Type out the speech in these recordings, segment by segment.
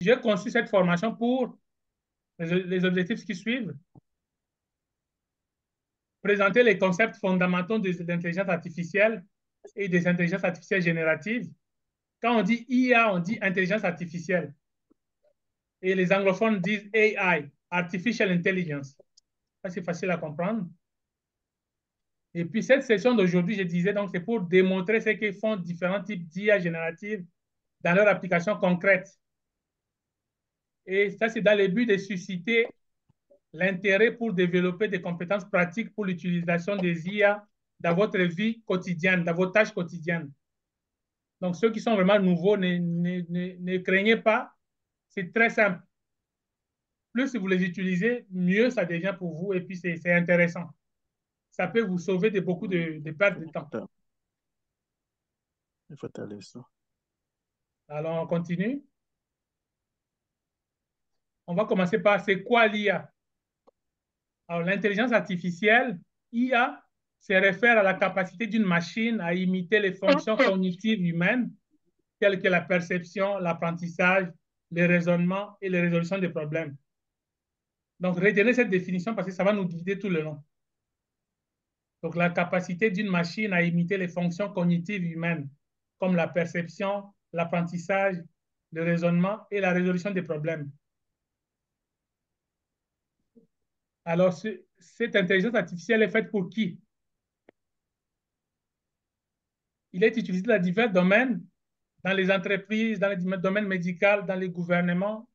j'ai conçu cette formation pour les objectifs qui suivent. Présenter les concepts fondamentaux de l'intelligence artificielle et des intelligences artificielles génératives. Quand on dit IA, on dit intelligence artificielle. Et les anglophones disent AI, Artificial Intelligence. Ça, c'est facile à comprendre. Et puis, cette session d'aujourd'hui, je disais, donc, c'est pour démontrer ce qu'ils font différents types d'IA génératives dans leur application concrète. Et ça, c'est dans le but de susciter l'intérêt pour développer des compétences pratiques pour l'utilisation des IA dans votre vie quotidienne, dans vos tâches quotidiennes. Donc, ceux qui sont vraiment nouveaux, ne craignez pas. C'est très simple. Plus vous les utilisez, mieux ça devient pour vous et puis c'est intéressant. Ça peut vous sauver de beaucoup de pertes de temps. Il faut aller ça. Alors, on continue. On va commencer par c'est quoi l'IA? Alors, l'intelligence artificielle, IA, se réfère à la capacité d'une machine à imiter les fonctions cognitives humaines telles que la perception, l'apprentissage, le raisonnement et la résolution des problèmes. Donc, retenez cette définition parce que ça va nous guider tout le long. Donc, la capacité d'une machine à imiter les fonctions cognitives humaines, comme la perception, l'apprentissage, le raisonnement et la résolution des problèmes. Alors, cette intelligence artificielle est faite pour qui? Il est utilisé dans divers domaines, dans les entreprises, dans les domaines médicaux, dans les gouvernements.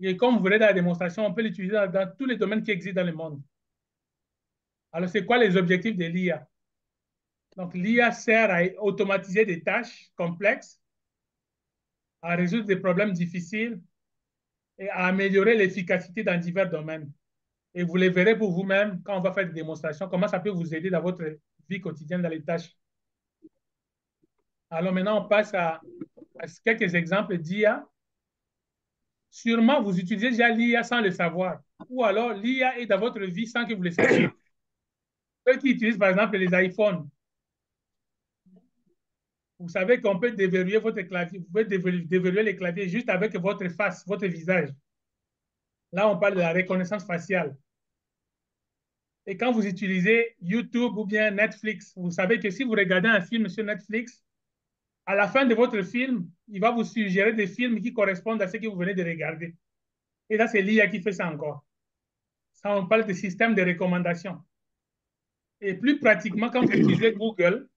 Et comme vous verrez dans la démonstration, on peut l'utiliser dans tous les domaines qui existent dans le monde. Alors, c'est quoi les objectifs de l'IA? Donc, l'IA sert à automatiser des tâches complexes, à résoudre des problèmes difficiles et à améliorer l'efficacité dans divers domaines. Et vous les verrez pour vous-même quand on va faire des démonstrations, comment ça peut vous aider dans votre vie quotidienne, dans les tâches. Alors maintenant, on passe à quelques exemples d'IA. Sûrement, vous utilisez déjà l'IA sans le savoir. Ou alors, l'IA est dans votre vie sans que vous le sachiez. Ceux qui utilisent, par exemple, les iPhones, vous savez qu'on peut déverrouiller votre clavier, vous pouvez déverrouiller les claviers juste avec votre face, votre visage. Là, on parle de la reconnaissance faciale. Et quand vous utilisez YouTube ou bien Netflix, vous savez que si vous regardez un film sur Netflix, à la fin de votre film, il va vous suggérer des films qui correspondent à ce que vous venez de regarder. Et là, c'est l'IA qui fait ça encore. Ça, on parle de système de recommandation. Et plus pratiquement, quand vous utilisez Google,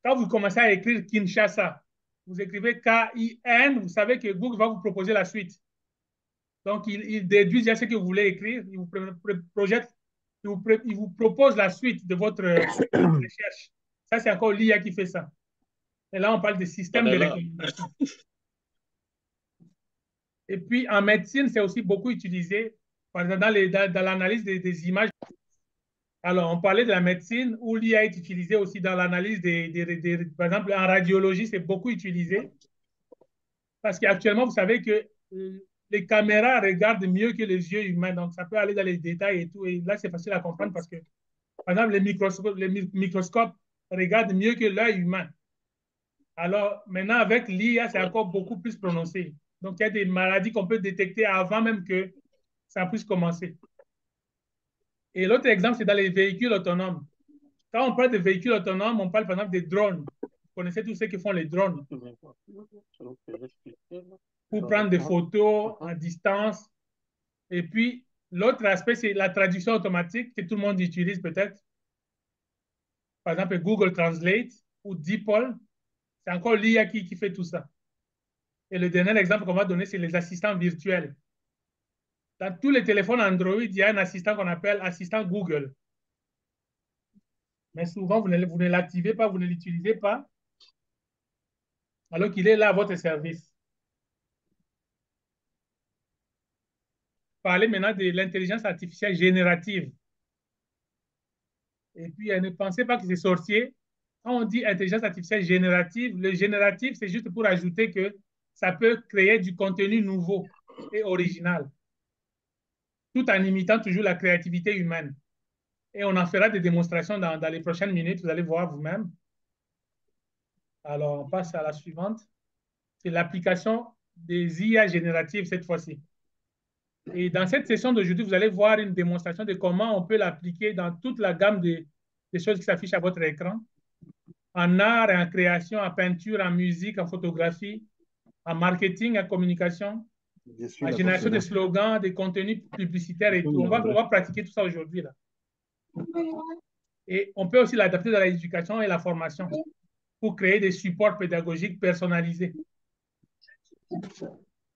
quand vous commencez à écrire Kinshasa, vous écrivez K-I-N, vous savez que Google va vous proposer la suite. Donc, il déduit ce que vous voulez écrire, il vous projette, il vous propose la suite de votre recherche. Ça, c'est encore l'IA qui fait ça. Et là, on parle de On système est de là. recommandation. Et puis, en médecine, c'est aussi beaucoup utilisé, par exemple, dans l'analyse des images. Alors, on parlait de la médecine où l'IA est utilisée aussi dans l'analyse par exemple, en radiologie, c'est beaucoup utilisé. Parce qu'actuellement, vous savez que les caméras regardent mieux que les yeux humains. Donc, ça peut aller dans les détails et tout. Et là, c'est facile à comprendre parce que, par exemple, les microscopes regardent mieux que l'œil humain. Alors, maintenant, avec l'IA, c'est encore beaucoup plus prononcé. Donc, il y a des maladies qu'on peut détecter avant même que ça puisse commencer. Et l'autre exemple, c'est dans les véhicules autonomes. Quand on parle de véhicules autonomes, on parle par exemple des drones. Vous connaissez tous ceux qui font les drones pour prendre des photos à distance. Et puis, l'autre aspect, c'est la traduction automatique que tout le monde utilise peut-être. Par exemple, Google Translate ou DeepL. C'est encore l'IA qui fait tout ça. Et le dernier exemple qu'on va donner, c'est les assistants virtuels. Dans tous les téléphones Android, il y a un assistant qu'on appelle assistant Google. Mais souvent, vous ne l'activez pas, vous ne l'utilisez pas, alors qu'il est là à votre service. Parler maintenant de l'intelligence artificielle générative. Et puis, ne pensez pas que c'est sorcier. Quand on dit intelligence artificielle générative, le génératif, c'est juste pour ajouter que ça peut créer du contenu nouveau et original, tout en imitant toujours la créativité humaine. Et on en fera des démonstrations dans les prochaines minutes, vous allez voir vous-même. Alors, on passe à la suivante. C'est l'application des IA génératives cette fois-ci. Et dans cette session d'aujourd'hui, vous allez voir une démonstration de comment on peut l'appliquer dans toute la gamme des choses qui s'affichent à votre écran, en art, en création, en peinture, en musique, en photographie, en marketing, en communication, en génération de slogans, des contenus publicitaires et tout. On va pratiquer tout ça aujourd'hui, là. Et on peut aussi l'adapter dans l'éducation et la formation pour créer des supports pédagogiques personnalisés.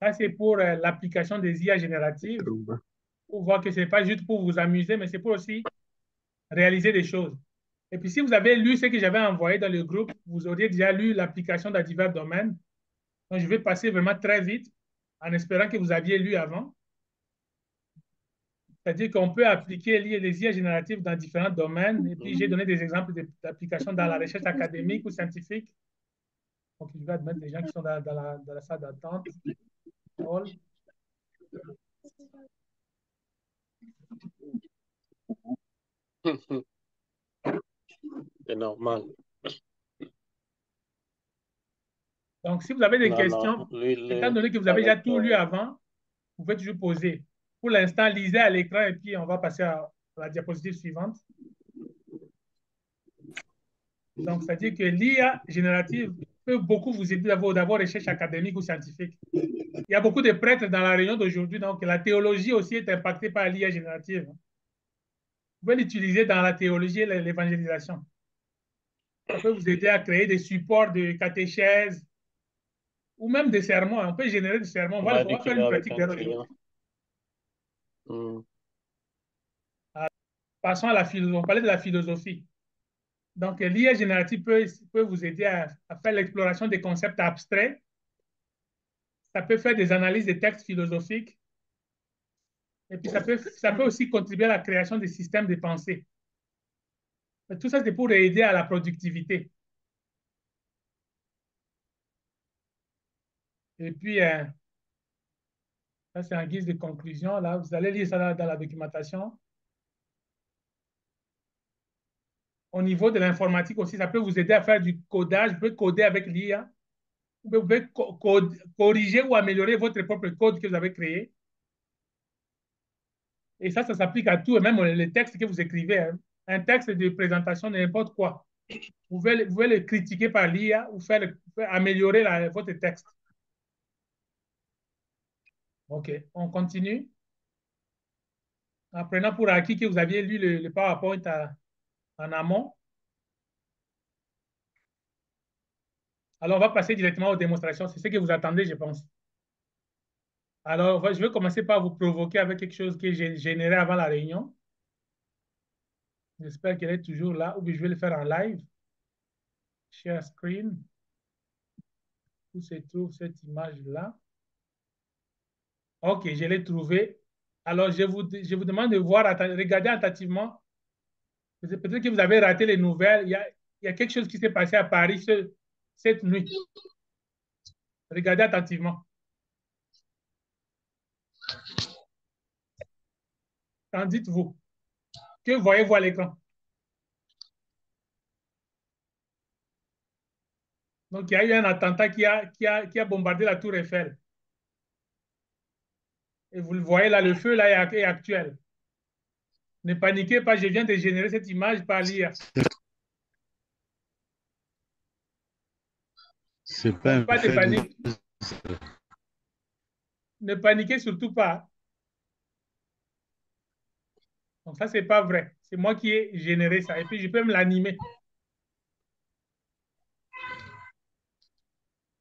Ça, c'est pour l'application des IA génératives, pour voir que ce n'est pas juste pour vous amuser, mais c'est pour aussi réaliser des choses. Et puis, si vous avez lu ce que j'avais envoyé dans le groupe, vous auriez déjà lu l'application dans divers domaines. Donc, je vais passer vraiment très vite en espérant que vous aviez lu avant. C'est-à-dire qu'on peut appliquer les IA génératives dans différents domaines. Et puis, j'ai donné des exemples d'applications dans la recherche académique ou scientifique. Donc, je vais admettre les gens qui sont dans la salle d'attente. C'est normal. Donc, si vous avez des Non, questions, étant donné que vous avez déjà tout lu avant, vous pouvez toujours poser. Pour l'instant, lisez à l'écran et puis on va passer à la diapositive suivante. Donc, c'est-à-dire que l'IA générative peut beaucoup vous aider dans vos recherches académiques ou scientifiques. Il y a beaucoup de prêtres dans la réunion d'aujourd'hui, donc la théologie aussi est impactée par l'IA générative. Vous pouvez l'utiliser dans la théologie et l'évangélisation. Ça peut vous aider à créer des supports de catéchèse ou même des sermons. On peut générer des sermons. On va faire une pratique d'aujourd'hui. Passons à la philosophie. On parlait de la philosophie. Donc, l'IA générative peut vous aider à faire l'exploration des concepts abstraits. Ça peut faire des analyses de textes philosophiques. Et puis, ça peut aussi contribuer à la création des systèmes de pensée. Tout ça, c'est pour aider à la productivité. Et puis, ça, c'est en guise de conclusion. Là, vous allez lire ça dans la documentation. Au niveau de l'informatique aussi, ça peut vous aider à faire du codage. Vous pouvez coder avec l'IA. Vous pouvez corriger ou améliorer votre propre code que vous avez créé. Et ça s'applique à tout, et même les textes que vous écrivez. Hein. Un texte de présentation, n'importe quoi. Vous pouvez le critiquer par l'IA ou faire améliorer votre texte. OK, on continue. En prenant pour acquis que vous aviez lu le PowerPoint en amont. Alors, on va passer directement aux démonstrations. C'est ce que vous attendez, je pense. Alors, je vais commencer par vous provoquer avec quelque chose que j'ai généré avant la réunion. J'espère qu'elle est toujours là, ou bien je vais le faire en live. Share screen. Où se trouve cette image-là? OK, je l'ai trouvé. Alors, je vous demande de voir, regardez attentivement. Peut-être que vous avez raté les nouvelles. Il y a quelque chose qui s'est passé à Paris cette nuit. Regardez attentivement. Qu'en dites-vous? Que voyez-vous à l'écran? Donc, il y a eu un attentat qui a bombardé la tour Eiffel. Et vous le voyez là, le feu là est actuel. Ne paniquez pas, je viens de générer cette image par l'IA. C'est pas Donc, pas de fait panique. Ne paniquez surtout pas. Donc, ça, c'est pas vrai. C'est moi qui ai généré ça. Et puis, je peux me l'animer.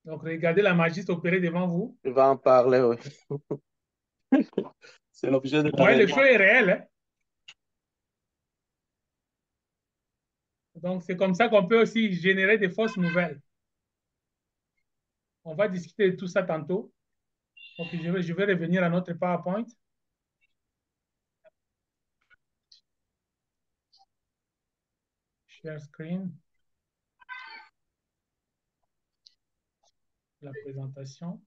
Donc, regardez la magie s'opérer devant vous. Il va en parler, oui. C'est l'objet de la Ouais, le réunion. feu est réel. Hein? Donc, c'est comme ça qu'on peut aussi générer des fausses nouvelles. On va discuter de tout ça tantôt. Donc, je vais revenir à notre PowerPoint. Share screen. La présentation.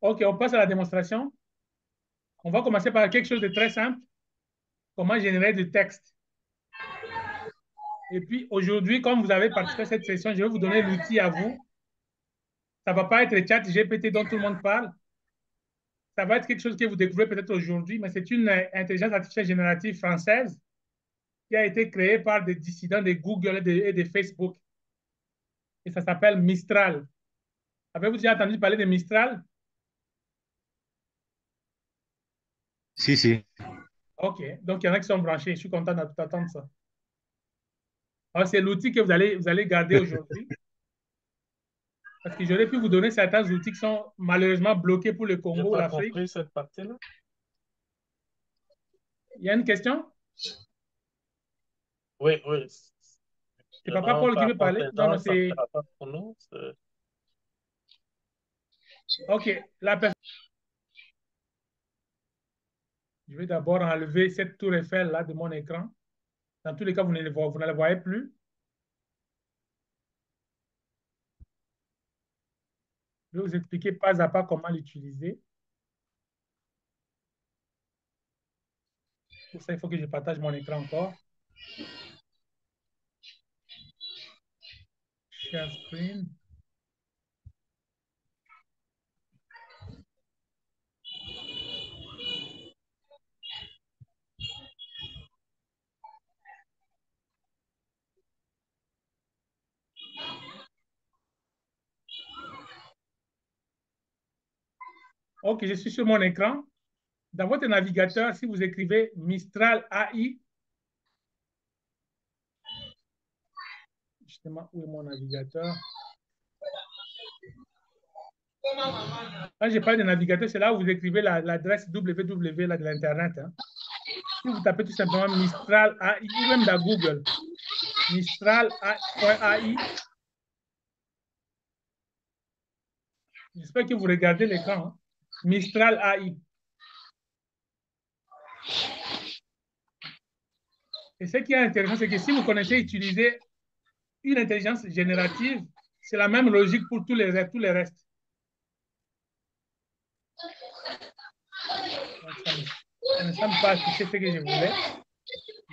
OK, on passe à la démonstration. On va commencer par quelque chose de très simple. Comment générer du texte. Et puis aujourd'hui, comme vous avez participé à cette session, je vais vous donner l'outil à vous. Ça ne va pas être le chat GPT dont tout le monde parle. Ça va être quelque chose que vous découvrez peut-être aujourd'hui, mais c'est une intelligence artificielle générative française qui a été créée par des dissidents de Google et de Facebook. Et ça s'appelle Mistral. Avez-vous déjà entendu parler de Mistral? Si, si. OK. Donc, il y en a qui sont branchés. Je suis content d'entendre ça. Alors, c'est l'outil que vous allez garder aujourd'hui. Parce que j'aurais pu vous donner certains outils qui sont malheureusement bloqués pour le Congo ou J'ai pas l'Afrique. compris cette partie-là. Il y a une question? Oui, oui. C'est Papa Paul qui veut parler? Non, non, c'est... Pour nous, OK. La personne... Je vais d'abord enlever cette tour Eiffel là de mon écran. Dans tous les cas, vous ne la voyez plus. Je vais vous expliquer pas à pas comment l'utiliser. Pour ça, il faut que je partage mon écran encore. Share screen. OK, je suis sur mon écran. Dans votre navigateur, si vous écrivez Mistral AI, justement, où est mon navigateur? Quand je parle de navigateur, c'est là où vous écrivez l'adresse www là, de l'Internet. Hein. Si vous tapez tout simplement Mistral AI, ou même dans Google, Mistral.ai, j'espère que vous regardez l'écran. Hein. Mistral AI. Et ce qui est intéressant, c'est que si vous connaissez utiliser une intelligence générative, c'est la même logique pour tous les restes. Donc, ça ne semble pas afficher ce que je voulais.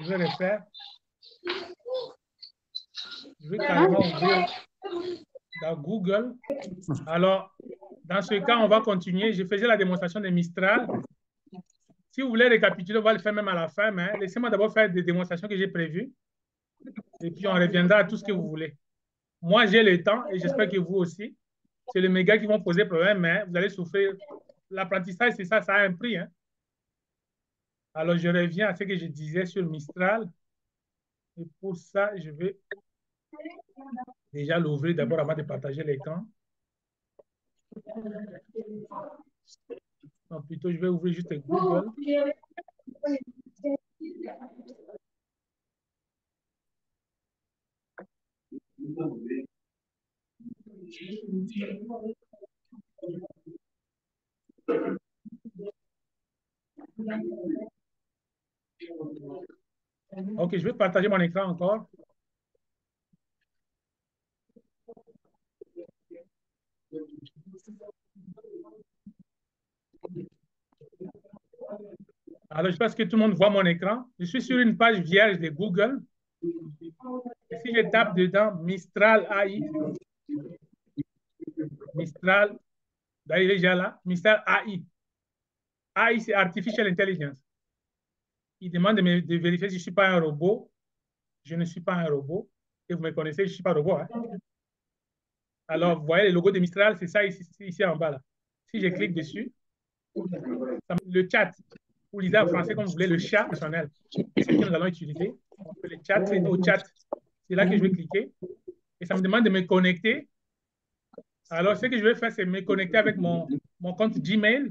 Je vais refaire. Je vais carrément ouvrir dans Google. Alors, dans ce cas, on va continuer. Je faisais la démonstration de Mistral. Si vous voulez récapituler, on va le faire même à la fin, mais laissez-moi d'abord faire des démonstrations que j'ai prévues. Et puis, on reviendra à tout ce que vous voulez. Moi, j'ai le temps et j'espère que vous aussi. C'est les mégas qui vont poser problème, mais vous allez souffrir. L'apprentissage, c'est ça, ça a un prix. Hein? Alors, je reviens à ce que je disais sur Mistral. Et pour ça, je vais déjà l'ouvrir d'abord avant de partager l'écran. Non, plutôt, je vais ouvrir juste Google. OK, je vais partager mon écran encore. Alors, je pense que tout le monde voit mon écran. Je suis sur une page vierge de Google. Et si je tape dedans Mistral AI, Mistral, d'ailleurs, il est déjà là, Mistral AI. AI, c'est Artificial Intelligence. Il demande de vérifier si je ne suis pas un robot. Je ne suis pas un robot. Et vous me connaissez, je ne suis pas un robot. Hein. Alors, vous voyez le logo de Mistral, c'est ça ici en bas. Là. Si je clique dessus, le chat, vous lisez en français comme vous voulez, le chat personnel. C'est ce que nous allons utiliser. Le chat, c'est au chat. C'est là que je vais cliquer. Et ça me demande de me connecter. Alors, ce que je vais faire, c'est me connecter avec mon compte Gmail.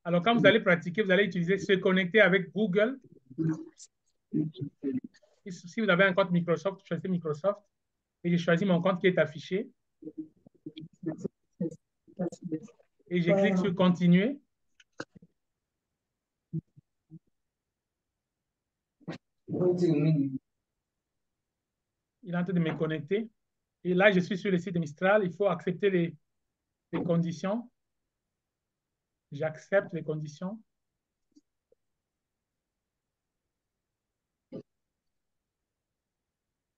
Alors, quand vous allez pratiquer, vous allez utiliser se connecter avec Google. Et si vous avez un compte Microsoft, choisissez Microsoft. Et je choisis mon compte qui est affiché. Et je clique sur continuer. Il est en train de me connecter. Et là, je suis sur le site de Mistral. Il faut accepter les conditions. J'accepte les conditions.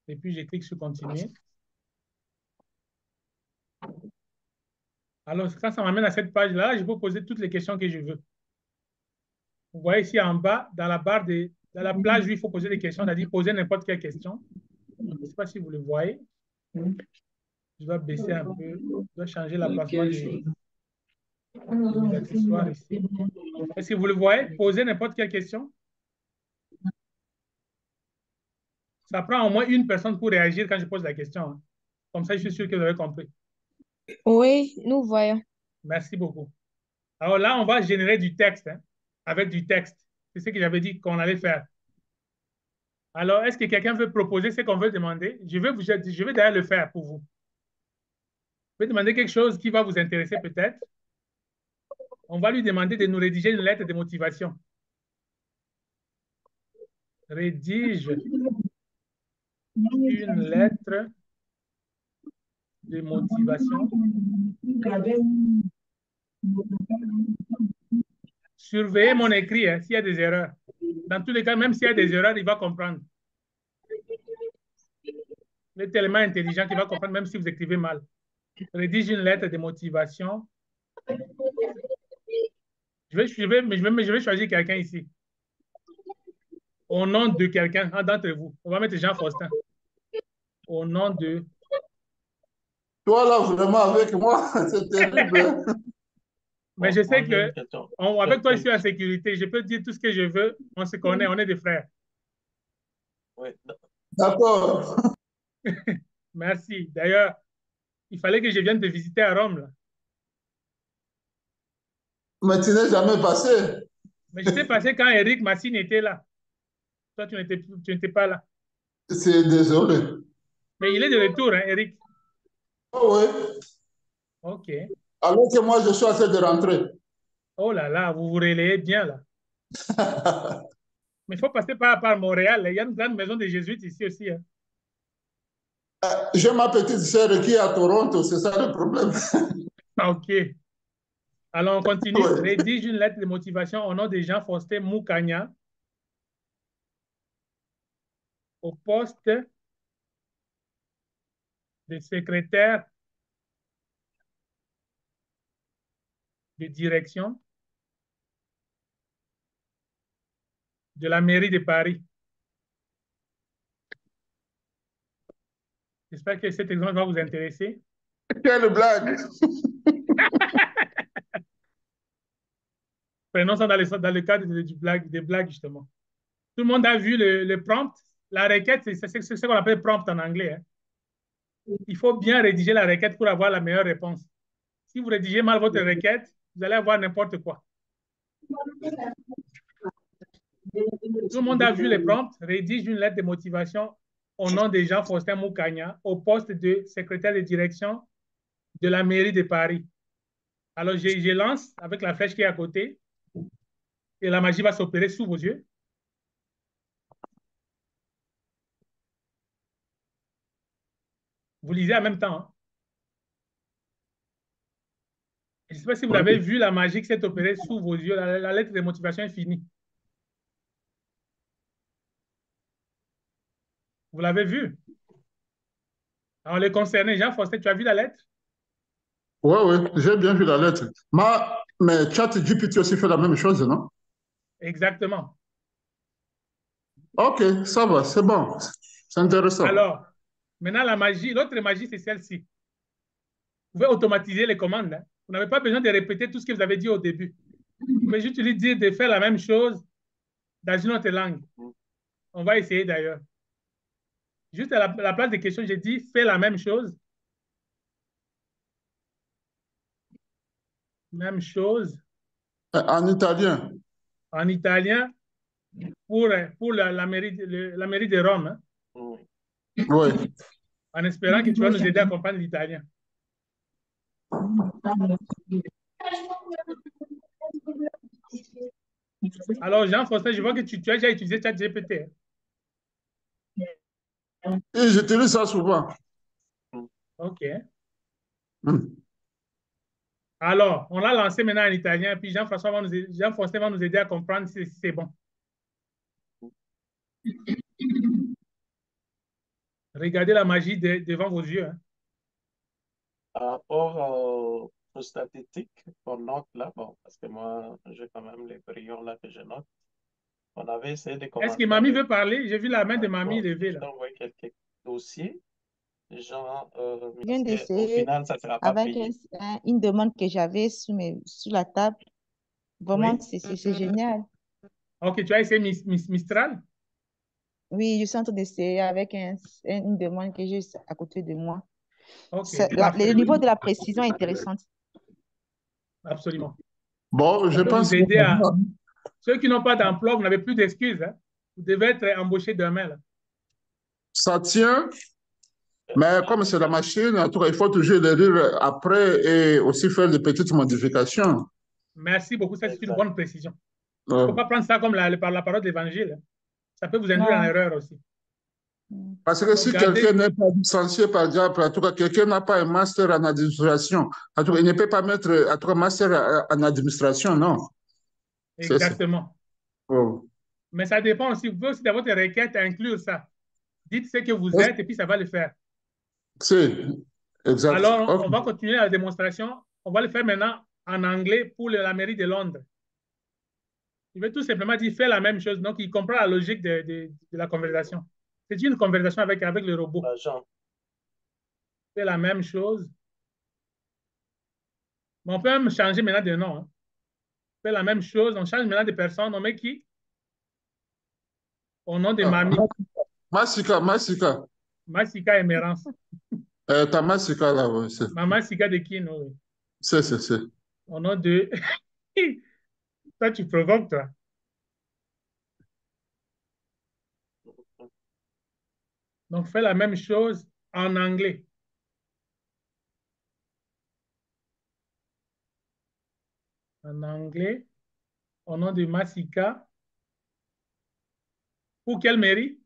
Et puis, je clique sur continuer. Alors, quand ça m'amène à cette page-là, je peux poser toutes les questions que je veux. Vous voyez ici en bas, dans la barre dans la plage où il faut poser des questions, c'est-à-dire poser n'importe quelle question. Je ne sais pas si vous le voyez. Je dois baisser un peu. Je dois changer l'emplacement de mes accessoires ici. Est-ce que vous le voyez? Poser n'importe quelle question. Ça prend au moins une personne pour réagir quand je pose la question, hein. Comme ça, je suis sûr que vous avez compris. Oui, nous voyons. Merci beaucoup. Alors là, on va générer du texte, hein, avec du texte. C'est ce que j'avais dit qu'on allait faire. Alors, est-ce que quelqu'un veut proposer ce qu'on veut demander? Je vais d'ailleurs le faire pour vous. Je vais demander quelque chose qui va vous intéresser peut-être. On va lui demander de nous rédiger une lettre de motivation. Rédige une lettre de motivation. Surveillez mon écrit, hein, s'il y a des erreurs. Dans tous les cas, même s'il y a des erreurs, il va comprendre. Il est tellement intelligent qu'il va comprendre même si vous écrivez mal. Rédige une lettre de motivation. Je vais choisir quelqu'un ici. Au nom de quelqu'un, un d'entre vous. On va mettre Jean Faustin. Au nom de... Toi, là, vraiment, avec moi, c'est terrible. Mais je sais que avec toi, je suis en sécurité. Je peux dire tout ce que je veux. On se connaît, on est des frères. D'accord. Merci. D'ailleurs, il fallait que je vienne te visiter à Rome, là. Mais tu n'es jamais passé. Mais j'étais passé quand Eric Massine était là. Toi, tu n'étais pas là. C'est désolé. Mais il est de retour, hein, Eric. Oh oui. OK. Alors que moi, je suis en train de rentrer. Oh là là, vous vous relayez bien, là. Mais il faut passer par Montréal, là. Il y a une grande maison des Jésuites ici aussi, hein. J'ai ma petite sœur qui est à Toronto, c'est ça le problème. OK. Alors, on continue. Ouais. Rédige une lettre de motivation au nom de Jean-Faustin Moukania au poste de secrétaire de direction de la mairie de Paris. J'espère que cet exemple va vous intéresser. Quelle blague! Prenons ça dans le cadre des blagues, justement. Tout le monde a vu le prompt. La requête, c'est ce qu'on appelle prompt en anglais, hein. Il faut bien rédiger la requête pour avoir la meilleure réponse. Si vous rédigez mal votre requête, vous allez avoir n'importe quoi. Tout le monde a vu le prompt. Rédige une lettre de motivation au nom de Jean-Faustin Moukania au poste de secrétaire de direction de la mairie de Paris. Alors, je lance avec la flèche qui est à côté et la magie va s'opérer sous vos yeux. Vous lisez en même temps, hein. Je ne sais pas si vous avez vu la magie qui s'est opérée sous vos yeux. La lettre de motivation est finie. Vous l'avez vu? Alors, les concernés, Jean-Faustin, tu as vu la lettre? Oui, oui, j'ai bien vu la lettre. Mais ChatGPT aussi fait la même chose, non? Exactement. Ok, ça va, c'est bon. C'est intéressant. Alors, maintenant, la magie, l'autre magie, c'est celle-ci. Vous pouvez automatiser les commandes, hein. Vous n'avez pas besoin de répéter tout ce que vous avez dit au début. Vous pouvez juste lui dire de faire la même chose dans une autre langue. On va essayer d'ailleurs. Juste à la place des questions, j'ai dit fais la même chose. Même chose En italien. en italien pour la mairie, la mairie de Rome, hein, Oui. en espérant que tu vas nous aider à comprendre l'italien. Alors, Jean-Faustin, je vois que tu as déjà utilisé ChatGPT. Et j'utilise ça souvent. OK. Hmm. Alors, on l'a lancé maintenant en italien, puis Jean-François va nous aider à comprendre si c'est bon. Regardez la magie devant vos yeux. Hein. Par rapport aux statistiques qu'on note là, bon, parce que moi, j'ai quand même les brillons là que je note. On avait essayé de Est-ce commencer que Mamie avec... veut parler? J'ai vu la main de Mamie Bon, levée je là. t'envoie quelques dossiers, genre, Je parce viens qu'au d'essayer final, ça ne sera pas avec payé. une demande que j'avais sur la table. Vraiment, Oui. c'est génial. OK, tu as essayé Mistral? Oui, je suis en train d'essayer avec une demande que j'ai à côté de moi. OK, Le parfait. niveau de la précision est intéressant. Absolument. Bon, Ça je peut pense vous que aider à... Ceux qui n'ont pas d'emploi, vous n'avez plus d'excuses. Hein. Vous devez être embauché demain. Là. ça tient, mais comme c'est la machine, en tout cas, il faut toujours le lire après et aussi faire des petites modifications. Merci beaucoup. Ça, c'est une bonne précision. Il ne faut pas Euh, prendre ça comme la parole de l'Évangile. Hein. Ça peut vous induire en Non. erreur aussi. Parce que Donc, si quelqu'un gardez... n'est pas licencié, par exemple, en tout cas, quelqu'un n'a pas un master en administration, en tout cas, il ne peut pas mettre en tout cas, master en administration, non. C'est ça. Exactement. Oh. Mais ça dépend aussi. Vous pouvez aussi, dans votre requête, inclure ça. Dites ce que vous êtes et puis ça va le faire. C'est exact. Alors, Ok. on va continuer la démonstration. On va le faire maintenant en anglais pour la mairie de Londres. Il veut tout simplement dire faire la même chose. Donc, il comprend la logique de la conversation. C'est une conversation avec le robot. L'agent. C'est la même chose. Mais on peut même changer maintenant de nom. Hein. On fait la même chose. On change maintenant de personne. On met qui? Au nom de Ah, Mamie. Massika. Massika Emerance. T'as Massika là, oui. Maman Sika de qui, nous? C'est. Au nom de... Toi, tu provoques, toi. Donc, fais la même chose en anglais. En anglais, au nom de Massika. Pour quelle mairie?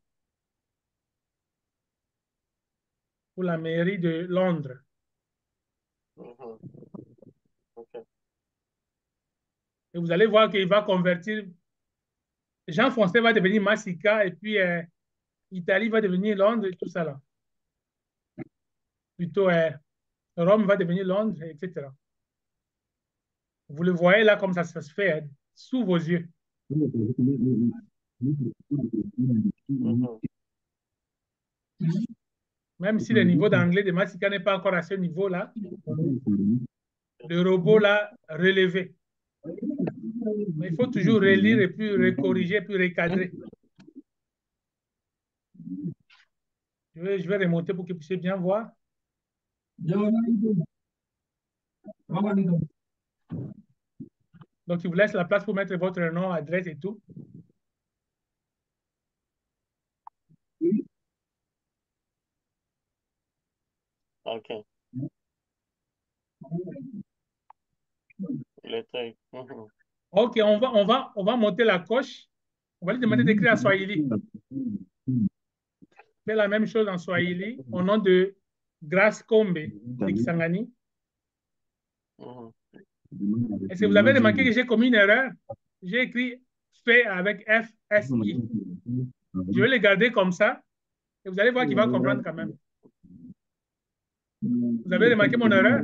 Pour la mairie de Londres. Mhm. OK. Et vous allez voir qu'il va convertir. Jean-François va devenir Massika et puis Italie va devenir Londres et tout ça là. Plutôt Rome va devenir Londres, etc. Vous le voyez là comme ça se fait, hein, sous vos yeux. Mhm. Même si le niveau d'anglais de Massika n'est pas encore à ce niveau-là, le robot l'a relevé. Mais il faut toujours relire et puis recorriger, puis recadrer. Je vais remonter pour que vous puissiez bien voir. Donc, il vous laisse la place pour mettre votre nom, adresse et tout. OK. Mhm. OK, on va monter la coche. On va lui demander d'écrire en Swahili. Fait la même chose en Swahili au nom de Grace Combe de Kisangani. Mhm. Est-ce que vous avez remarqué que j'ai commis une erreur? J'ai écrit fait avec F-S-I. Je vais le garder comme ça et vous allez voir qu'il va comprendre quand même. Vous avez remarqué mon erreur?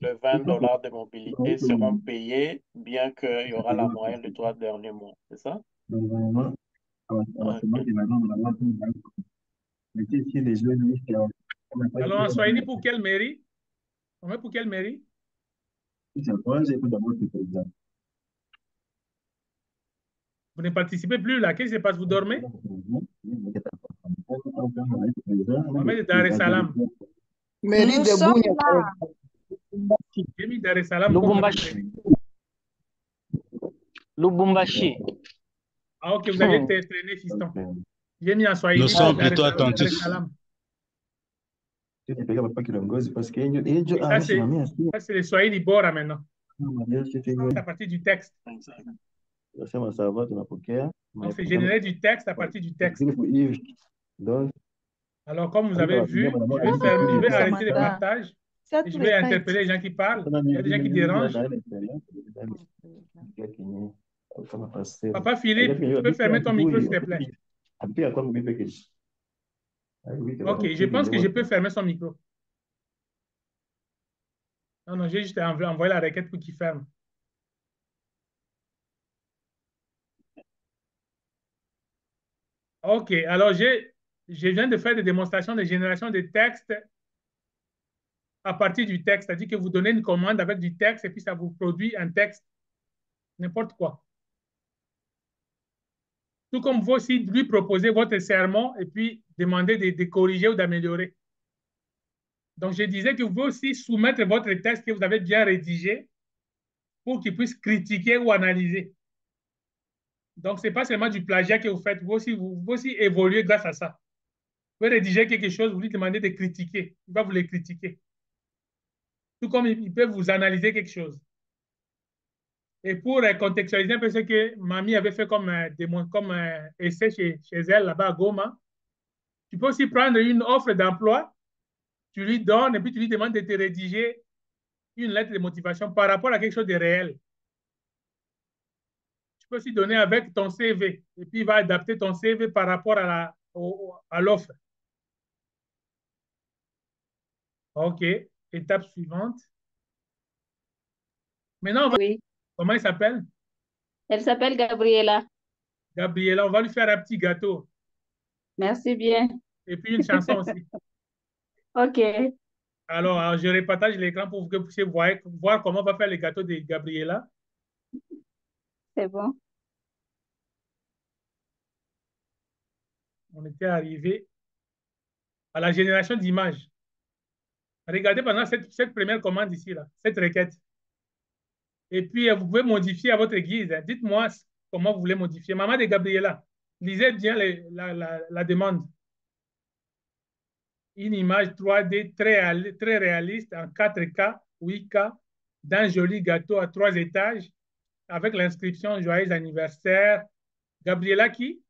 Les $20 de mobilité seront payés bien qu'il y aura la moyenne de 3 derniers mois. C'est ça? OK. Alors en Swahili, pour quelle mairie? On met pour quelle mairie? Vous ne participez plus là. Qu'est-ce qui se passe? Vous dormez? On va mettre Dar es Salaam. Mairie Nous de sommes Bunia. là. J'ai mis Dar es Salaam comme Lubumbashi. Lubumbashi. Ah, ok, vous aviez traîné, fiston. J'ai mis en Swahili. Nous sommes Dar es plutôt Salaam, Dar es attentifs. Salaam. Ça, c'est le Swahili Bora maintenant. C'est à partir du texte. Exact. Donc, c'est générer du texte à partir du texte. Alors, comme vous avez vu, je vais arrêter le Samantha, partage tu as et tous je les vais temps interpeller les gens qui parlent. Il y a des gens qui dérangent. Papa Philippe, tu peux fermer ton micro, s'il te plaît. OK, je pense que je peux fermer son micro. Non, non, j'ai juste envoyé la requête pour qu'il ferme. OK, alors je viens de faire des démonstrations de génération de textes à partir du texte, c'est-à-dire que vous donnez une commande avec du texte et puis ça vous produit un texte, n'importe quoi. Tout comme vous aussi lui proposer votre sermon et puis demander de corriger ou d'améliorer. Donc, je disais que vous pouvez aussi soumettre votre texte que vous avez bien rédigé pour qu'il puisse critiquer ou analyser. Donc, ce n'est pas seulement du plagiat que vous faites, vous pouvez aussi évoluer grâce à ça. Vous pouvez rédiger quelque chose, vous lui demandez de critiquer. Il va vous le critiquer. Tout comme il peut vous analyser quelque chose. Et pour contextualiser un peu ce que Mamie avait fait comme, comme essai chez elle là-bas à Goma, tu peux aussi prendre une offre d'emploi, tu lui donnes et puis tu lui demandes de te rédiger une lettre de motivation par rapport à quelque chose de réel. Tu peux aussi donner avec ton CV et puis il va adapter ton CV par rapport à l'offre. OK. Étape suivante. Maintenant, Oui, comment il s'appelle? elle s'appelle Gabriela. Gabriela. On va lui faire un petit gâteau Merci bien. et puis une chanson aussi. OK, Alors, je repartage l'écran pour que vous puissiez voir comment on va faire le gâteau de Gabriela. c'est bon. On était arrivé à la génération d'images. Regardez pendant cette première commande ici, là, cette requête. Et puis, vous pouvez modifier à votre guise. Dites-moi comment vous voulez modifier. Maman de Gabriela, lisez bien la demande. Une image 3D très réaliste en 4K, 8K, d'un joli gâteau à 3 étages avec l'inscription Joyeux anniversaire. Gabriela qui?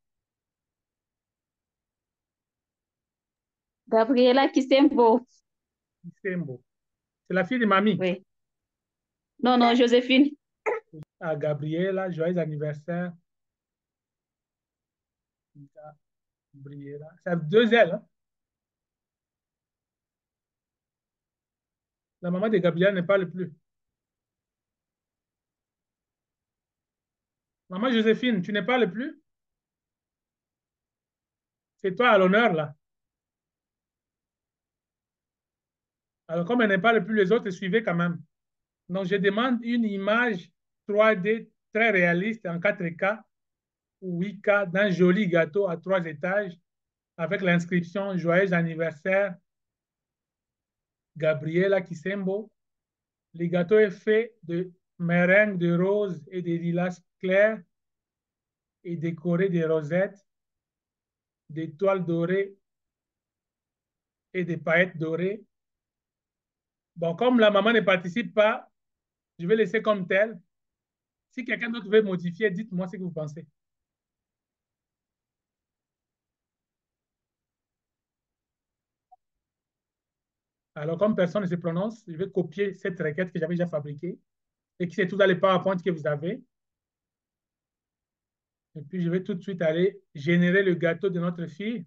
Gabriela Kisembo. Kisembo. C'est la fille de mamie. Oui. Non, non, Joséphine. Ah, Gabriela, joyeux anniversaire. Gabriela. Ça a deux L. Hein? La maman de Gabriela ne parle plus. Maman Joséphine, tu ne parles plus? C'est toi à l'honneur, là. Alors, comme elle ne parle plus, les autres, suivez quand même. Donc, je demande une image 3D très réaliste en 4K ou 8K d'un joli gâteau à 3 étages avec l'inscription Joyeux anniversaire Gabriela Kisembo. Le gâteau est fait de meringue de rose et de lilas clairs et décoré de rosettes, d'étoiles dorées et de paillettes dorées. Bon, comme la maman ne participe pas, je vais laisser comme tel. Si quelqu'un d'autre veut modifier, dites-moi ce que vous pensez. Alors, comme personne ne se prononce, je vais copier cette requête que j'avais déjà fabriquée et qui se trouve dans les PowerPoint que vous avez. Et puis, je vais tout de suite aller générer le gâteau de notre fille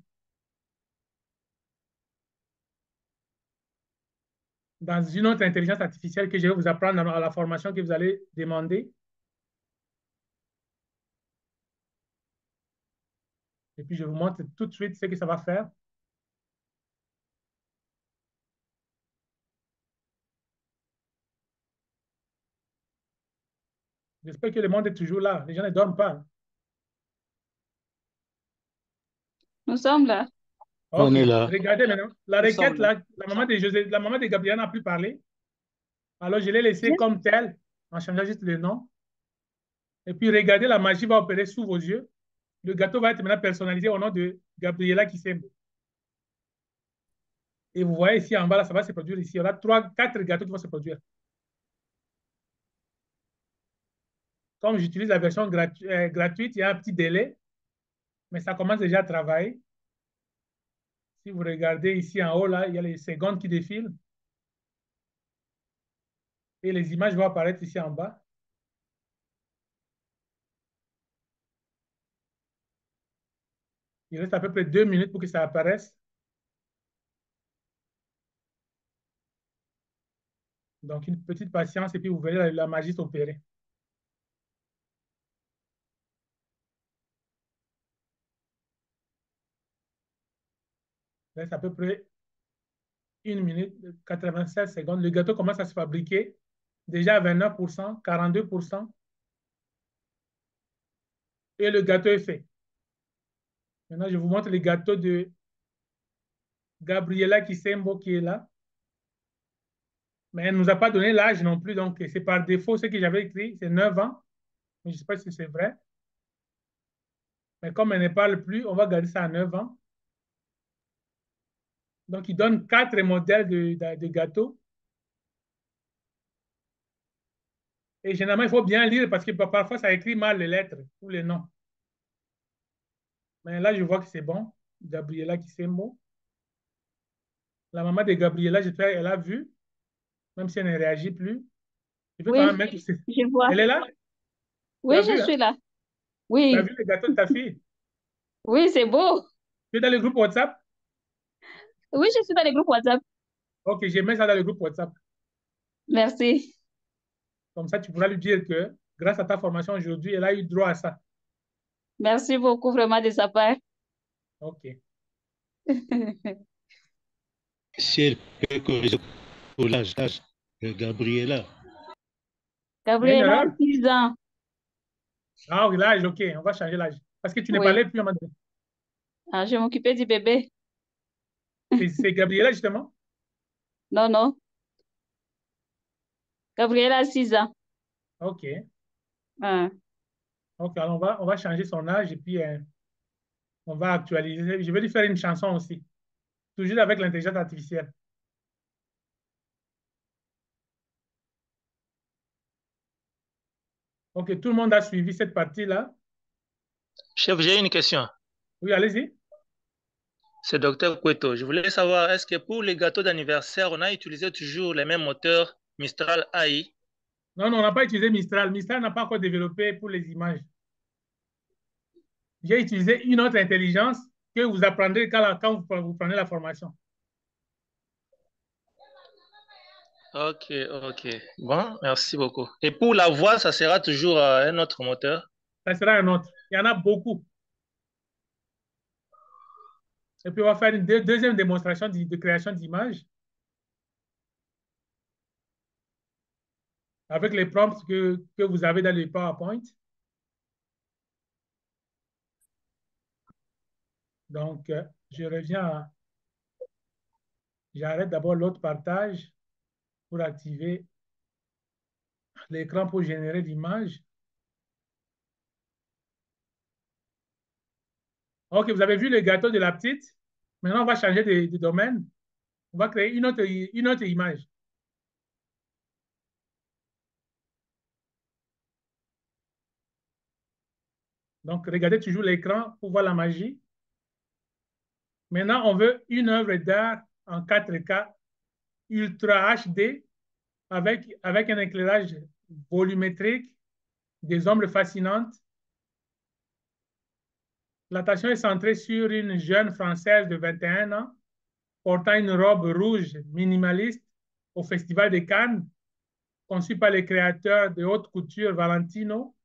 dans une autre intelligence artificielle que je vais vous apprendre à la formation que vous allez demander. Et puis, je vous montre tout de suite ce que ça va faire. J'espère que le monde est toujours là. Les gens ne dorment pas. Nous sommes là. OK. On est là. Regardez maintenant. La Nous sommes requête, là. là, la maman de Gabriel n'a plus parlé. Alors, je l'ai laissée comme telle, en changeant juste le nom. Et puis, regardez, la magie va opérer sous vos yeux. Le gâteau va être maintenant personnalisé au nom de Gabriela Kisembo. Et vous voyez ici en bas, là, ça va se produire ici. Il y aura 4 gâteaux qui vont se produire. Comme j'utilise la version gratuite, il y a un petit délai, mais ça commence déjà à travailler. Si vous regardez ici en haut, là, il y a les secondes qui défilent. Et les images vont apparaître ici en bas. Il reste à peu près 2 minutes pour que ça apparaisse. Donc, une petite patience et puis vous verrez la magie s'opérer. Il reste à peu près 1 minute, 96 secondes. Le gâteau commence à se fabriquer déjà à 29%, 42%. Et le gâteau est fait. Maintenant, je vous montre le gâteau de Gabriela Kisembo qui est là. Mais elle ne nous a pas donné l'âge non plus, donc c'est par défaut ce que j'avais écrit, c'est 9 ans. Mais je ne sais pas si c'est vrai. Mais comme elle ne parle plus, on va garder ça à 9 ans. Donc, il donne 4 modèles de gâteaux. Et généralement, il faut bien lire parce que parfois, ça écrit mal les lettres ou les noms. Mais là, je vois que c'est bon. Gabriela Kisembo. La maman de Gabriela, j'espère qu'elle a vu, même si elle ne réagit plus. Je peux quand même Oui, mettre. je vois. Elle est là? Tu Oui, as je vu, hein? suis là. Tu as Oui, vu le gâteau de ta fille? oui, c'est beau. Tu es dans le groupe WhatsApp? Oui, je suis dans les groupes WhatsApp. Ok, je mets ça dans le groupe WhatsApp. Merci. Comme ça, tu pourras lui dire que grâce à ta formation aujourd'hui, elle a eu droit à ça. Merci beaucoup vraiment de sa part. Ok. Si elle peut corriger pour l'âge de Gabriela. Il y a une Gabriela, erreur? 6 ans. Ah, oui, l'âge, ok, on va changer l'âge. Parce que tu ne Oui. parlais plus à un moment donné. Ah, je m'occupais du bébé. C'est Gabriela, justement? Non, non. Gabriela, 6 ans. Ok. Ah, Ok, alors on va changer son âge et puis on va actualiser. Je vais lui faire une chanson aussi, toujours avec l'intelligence artificielle. Ok, tout le monde a suivi cette partie-là. Chef, j'ai une question. Oui, allez-y. C'est Docteur Cueto. Je voulais savoir, est-ce que pour les gâteaux d'anniversaire, on a utilisé toujours les mêmes moteurs Mistral AI? Non, non, on n'a pas utilisé Mistral. Mistral n'a pas encore développé pour les images. J'ai utilisé une autre intelligence que vous apprendrez quand vous prenez la formation. Ok, ok. Bon, merci beaucoup. Et pour la voix, ça sera toujours un autre moteur? Ça sera un autre. Il y en a beaucoup. Et puis, on va faire une deuxième démonstration de création d'images avec les prompts que vous avez dans le PowerPoint. Donc, je reviens à... J'arrête d'abord l'autre partage pour activer l'écran pour générer l'image. OK, vous avez vu le gâteau de la petite. Maintenant, on va changer de domaine. On va créer une autre image. Donc, regardez toujours l'écran pour voir la magie. Maintenant, on veut une œuvre d'art en 4K Ultra HD avec un éclairage volumétrique, des ombres fascinantes. L'attention est centrée sur une jeune Française de 21 ans portant une robe rouge minimaliste au Festival de Cannes, conçue par le créateur de haute couture Valentino,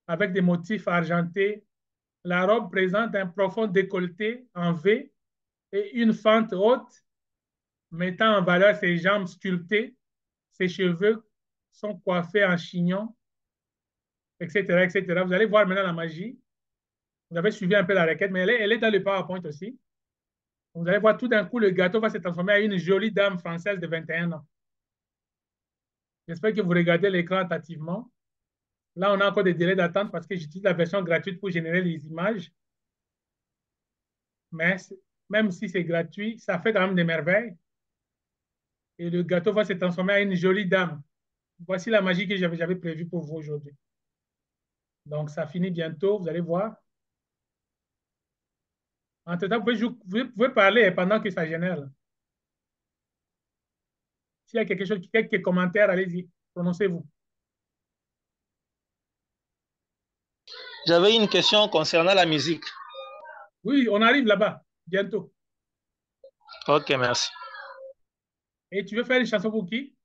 avec des motifs argentés. La robe présente un profond décolleté en V et une fente haute, mettant en valeur ses jambes sculptées. Ses cheveux sont coiffés en chignon, etc., etc. Vous allez voir maintenant la magie. Vous avez suivi un peu la requête, mais elle est dans le PowerPoint aussi. Vous allez voir tout d'un coup, le gâteau va se transformer en une jolie dame française de 21 ans. J'espère que vous regardez l'écran attentivement. Là, on a encore des délais d'attente parce que j'utilise la version gratuite pour générer les images. Mais même si c'est gratuit, ça fait quand même des merveilles. Et le gâteau va se transformer en une jolie dame. Voici la magie que j'avais prévue pour vous aujourd'hui. Donc, ça finit bientôt, vous allez voir. Entre-temps, vous pouvez parler pendant que ça génère, là. S'il y a quelque chose, quelques commentaires, allez-y, prononcez-vous. J'avais une question concernant la musique. Oui, on arrive là-bas, bientôt. Ok, merci. Et tu veux faire une chanson pour qui?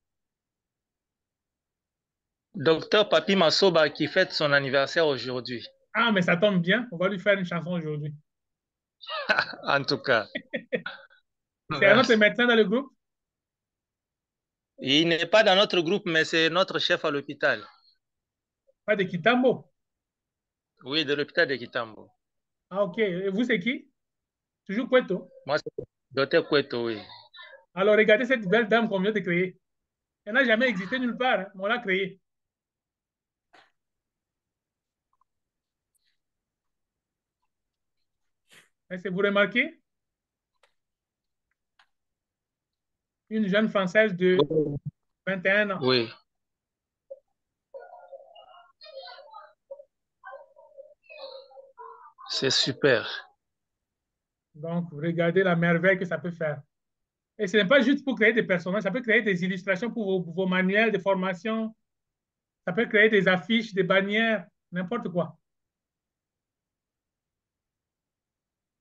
Docteur Papi Massoba qui fête son anniversaire aujourd'hui. Ah, mais ça tombe bien, on va lui faire une chanson aujourd'hui. En tout cas, C'est un autre merci. médecin dans le groupe? Il n'est pas dans notre groupe, mais c'est notre chef à l'hôpital. Pas de Kitambo. Oui, de l'hôpital de Kitambo. Ah, ok. Et vous, c'est qui? Toujours Cueto. Moi, c'est Docteur Cueto, oui. Alors, regardez cette belle dame qu'on vient de créer. Elle n'a jamais existé nulle part, hein, mais on l'a créée. Est-ce que vous remarquez? Une jeune Française de 21 ans. Oui, c'est super. Donc, regardez la merveille que ça peut faire. Et ce n'est pas juste pour créer des personnages, ça peut créer des illustrations pour vos manuels de formation, ça peut créer des affiches, des bannières, n'importe quoi.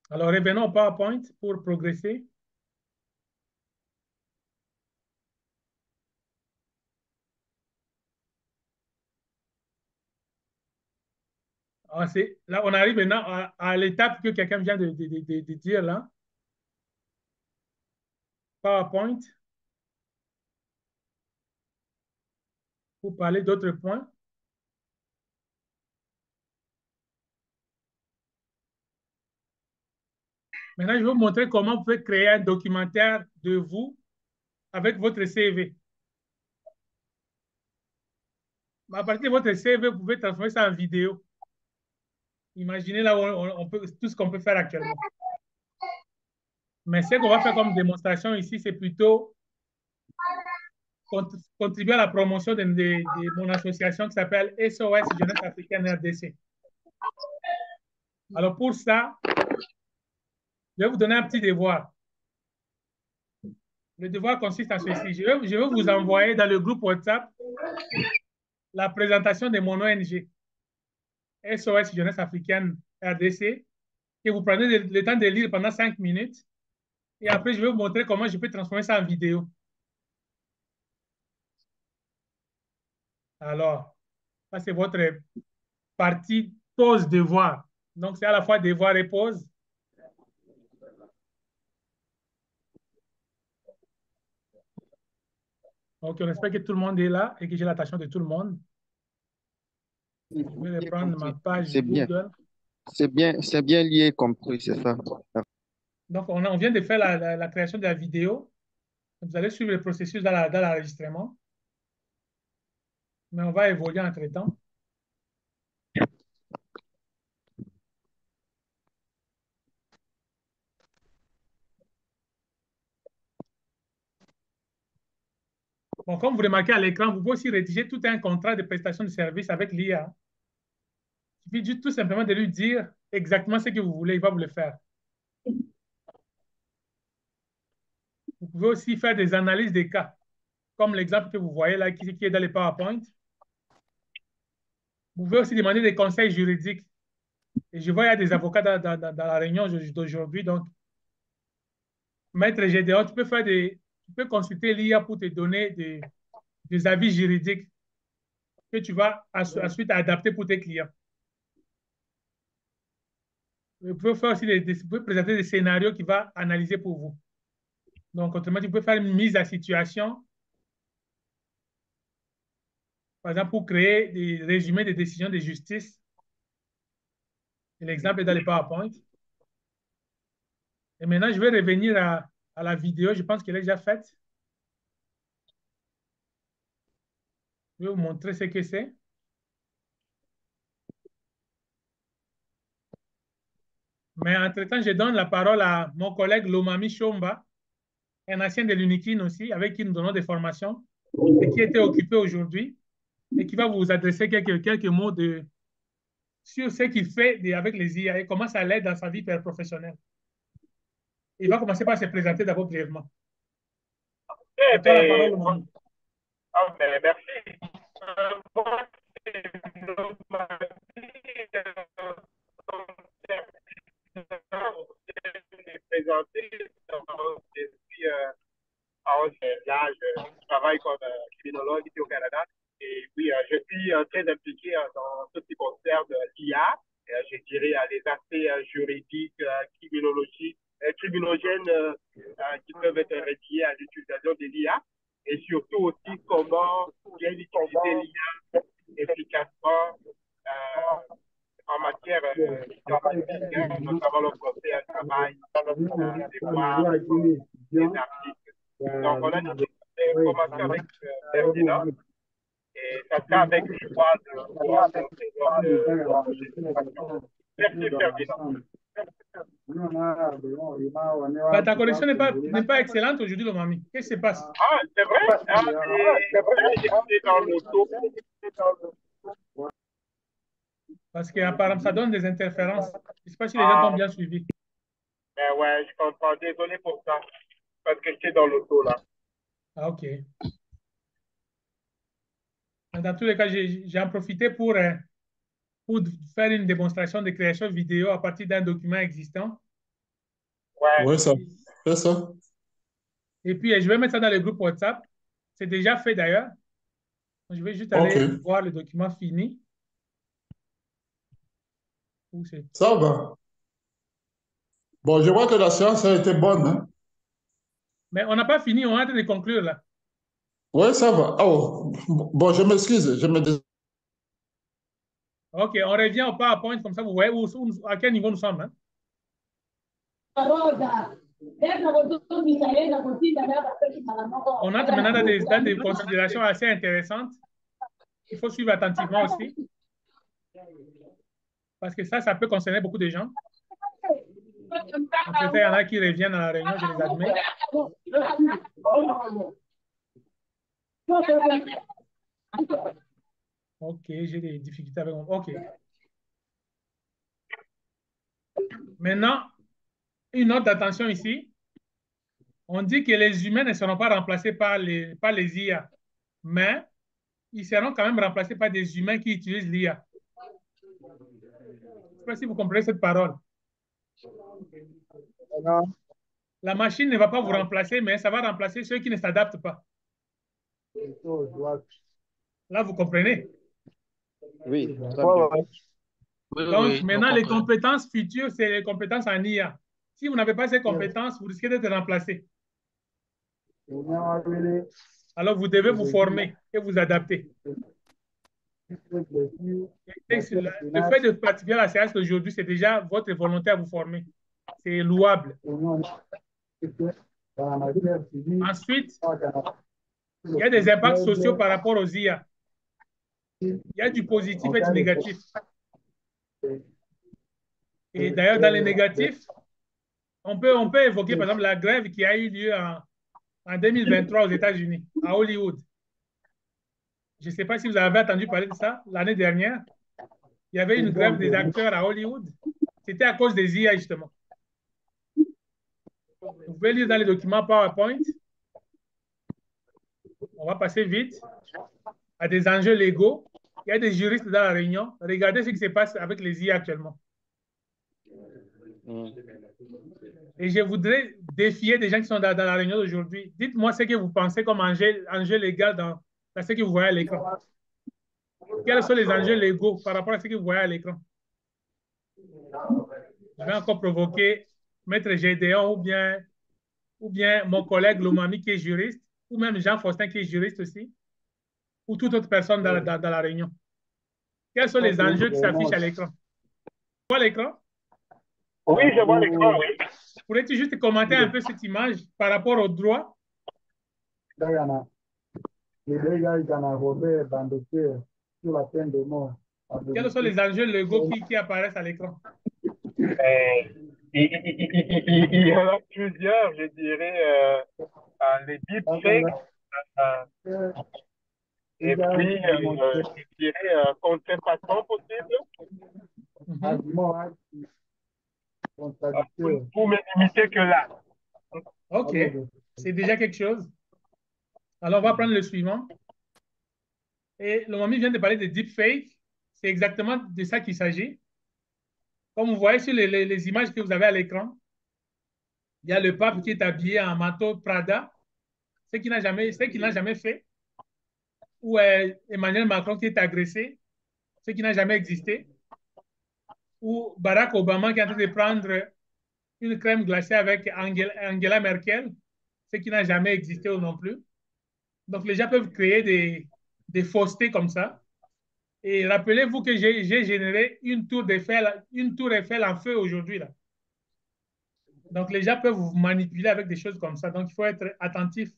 Alors, revenons au PowerPoint pour progresser. Ah, là, on arrive maintenant à l'étape que quelqu'un vient de dire là. PowerPoint pour parler d'autres points. Maintenant, je vais vous montrer comment vous pouvez créer un documentaire de vous avec votre CV. À partir de votre CV, vous pouvez transformer ça en vidéo. Imaginez là où on peut, tout ce qu'on peut faire actuellement. Mais ce qu'on va faire comme démonstration ici, c'est plutôt contribuer à la promotion de mon association qui s'appelle SOS Jeunesse Africaine RDC. Alors pour ça, je vais vous donner un petit devoir. Le devoir consiste en ceci. Je vais vous envoyer dans le groupe WhatsApp la présentation de mon ONG, SOS Jeunesse Africaine RDC, que vous prenez le temps de lire pendant 5 minutes. Et après, je vais vous montrer comment je peux transformer ça en vidéo. Alors, ça, c'est votre partie pause devoir. Donc, c'est à la fois devoir et pause. Donc, on espère que tout le monde est là et que j'ai l'attention de tout le monde. Je vais Bien reprendre ma compris. page C'est bien. Google. C'est bien lié, compris, c'est ça. Donc, on vient de faire la création de la vidéo. Vous allez suivre le processus dans l'enregistrement. Mais on va évoluer entre-temps. Bon, comme vous remarquez à l'écran, vous pouvez aussi rédiger tout un contrat de prestation de service avec l'IA. Il suffit juste tout simplement de lui dire exactement ce que vous voulez, il va vous le faire. Vous pouvez aussi faire des analyses des cas, comme l'exemple que vous voyez là, qui est dans les PowerPoint. Vous pouvez aussi demander des conseils juridiques. Et je vois, il y a des avocats dans la réunion d'aujourd'hui. Donc, Maître Gédéon, tu peux consulter l'IA pour te donner des avis juridiques que tu vas ensuite adapter pour tes clients. Vous pouvez faire aussi vous pouvez présenter des scénarios qu'il va analyser pour vous. Donc, autrement, tu peux faire une mise à situation, par exemple, pour créer des résumés des décisions de justice. L'exemple est dans les PowerPoint. Et maintenant, je vais revenir à la vidéo. Je pense qu'elle est déjà faite. Je vais vous montrer ce que c'est. Mais entre-temps, je donne la parole à mon collègue Lomami Chomba, un ancien de l'UNIKIN aussi, avec qui nous donnons des formations et qui était occupé aujourd'hui et qui va vous adresser quelques mots sur ce qu'il fait avec les IA et comment ça l'aide dans sa vie professionnelle. Il va commencer par se présenter d'abord brièvement. Eh À toi la parole, ben, Lomami. merci. Moi, c'est Nomadi, présenté. Je suis en là, je travaille comme criminologue ici au Canada. Et puis, je suis très impliqué dans tout ce qui concerne l'IA. Je dirais les aspects juridiques, criminogènes qui peuvent être reliés à l'utilisation de l'IA. Et surtout aussi comment bien utiliser l'IA efficacement en matière informatique, notamment le conseil à travail, des lois, des articles. Donc, on a commencé avec Ferdinand et ça sera avec joie de pouvoir Merci, Ferdinand. Bah, ta connexion n'est pas excellente aujourd'hui, Lomami. Qu'est-ce qui se passe? Ah, c'est vrai? Ah, j'étais dans l'auto. Parce qu'apparemment, ça donne des interférences. Je ne sais pas si les gens t'ont bien suivi. Ben ouais, je comprends. Désolé pour ça. Parce que j'étais dans l'auto, là. Ah, OK. Dans tous les cas, j'ai en profité pour faire une démonstration de création vidéo à partir d'un document existant. Ouais. Oui, ça. Fais ça. Et puis, je vais mettre ça dans le groupe WhatsApp. C'est déjà fait d'ailleurs. Je vais juste aller OK. voir le document fini. Où c'est? Ça va. Bon, je vois que la séance a été bonne, hein. Mais on n'a pas fini, on est en train de conclure là. Oui, ça va. Oh, bon, je m'excuse. OK, on revient au PowerPoint, comme ça vous voyez à quel niveau nous sommes. Hein? On entre maintenant dans des considérations assez intéressantes. Il faut suivre attentivement aussi. Parce que ça peut concerner beaucoup de gens. Entre-temps, il y en a qui reviennent à la réunion, je les admets. OK, j'ai des difficultés avec mon... OK. Maintenant, une note d'attention ici. On dit que les humains ne seront pas remplacés par les IA, mais ils seront quand même remplacés par des humains qui utilisent l'IA. Je ne sais pas si vous comprenez cette parole. La machine ne va pas vous remplacer, mais ça va remplacer ceux qui ne s'adaptent pas. Là, vous comprenez? Oui. Donc, maintenant, les compétences futures, c'est les compétences en IA. Si vous n'avez pas ces compétences, vous risquez d'être remplacé. Alors, vous devez vous former et vous adapter. Le fait de pratiquer la séance d'aujourd'hui, c'est déjà votre volonté à vous former. C'est louable. Ensuite, il y a des impacts sociaux par rapport aux IA. Il y a du positif et du négatif. Et d'ailleurs, dans les négatifs, on peut évoquer, par exemple, la grève qui a eu lieu en 2023 aux États-Unis, à Hollywood. Je ne sais pas si vous avez entendu parler de ça l'année dernière. Il y avait une grève des acteurs à Hollywood. C'était à cause des IA, justement. Vous pouvez lire dans les documents PowerPoint. On va passer vite à des enjeux légaux. Il y a des juristes dans la réunion. Regardez ce qui se passe avec les IA actuellement. Et je voudrais défier des gens qui sont dans la réunion d'aujourd'hui. Dites-moi ce que vous pensez comme enjeu légal dans ce que vous voyez à l'écran. Quels sont les enjeux légaux par rapport à ce que vous voyez à l'écran? Je vais encore provoquer Maître Gédéon ou bien mon collègue Lomami qui est juriste, ou même Jean Faustin qui est juriste aussi, ou toute autre personne dans la réunion. Quels sont les enjeux qui s'affichent à l'écran? Tu vois l'écran? Oui, je vois l'écran, oui. Pourrais-tu juste commenter un peu cette image par rapport au droit? Quels sont les enjeux légaux qui apparaissent à l'écran? Il y en a plusieurs, je dirais, les deepfakes, et puis, je dirais, contrefaçon possible. Pour me limiter que là. OK, c'est déjà quelque chose. Alors, on va prendre le suivant. Et le moment vient de parler de deepfake. C'est exactement de ça qu'il s'agit. Comme vous voyez sur les images que vous avez à l'écran, il y a le pape qui est habillé en manteau Prada, ce qu'il n'a jamais fait, ou Emmanuel Macron qui est agressé, ce qui n'a jamais existé, ou Barack Obama qui est en train de prendre une crème glacée avec Angela Merkel, ce qui n'a jamais existé non plus. Donc, les gens peuvent créer des faussetés comme ça. Et rappelez-vous que j'ai généré une tour Eiffel en feu aujourd'hui, là. Donc, les gens peuvent vous manipuler avec des choses comme ça. Donc, il faut être attentif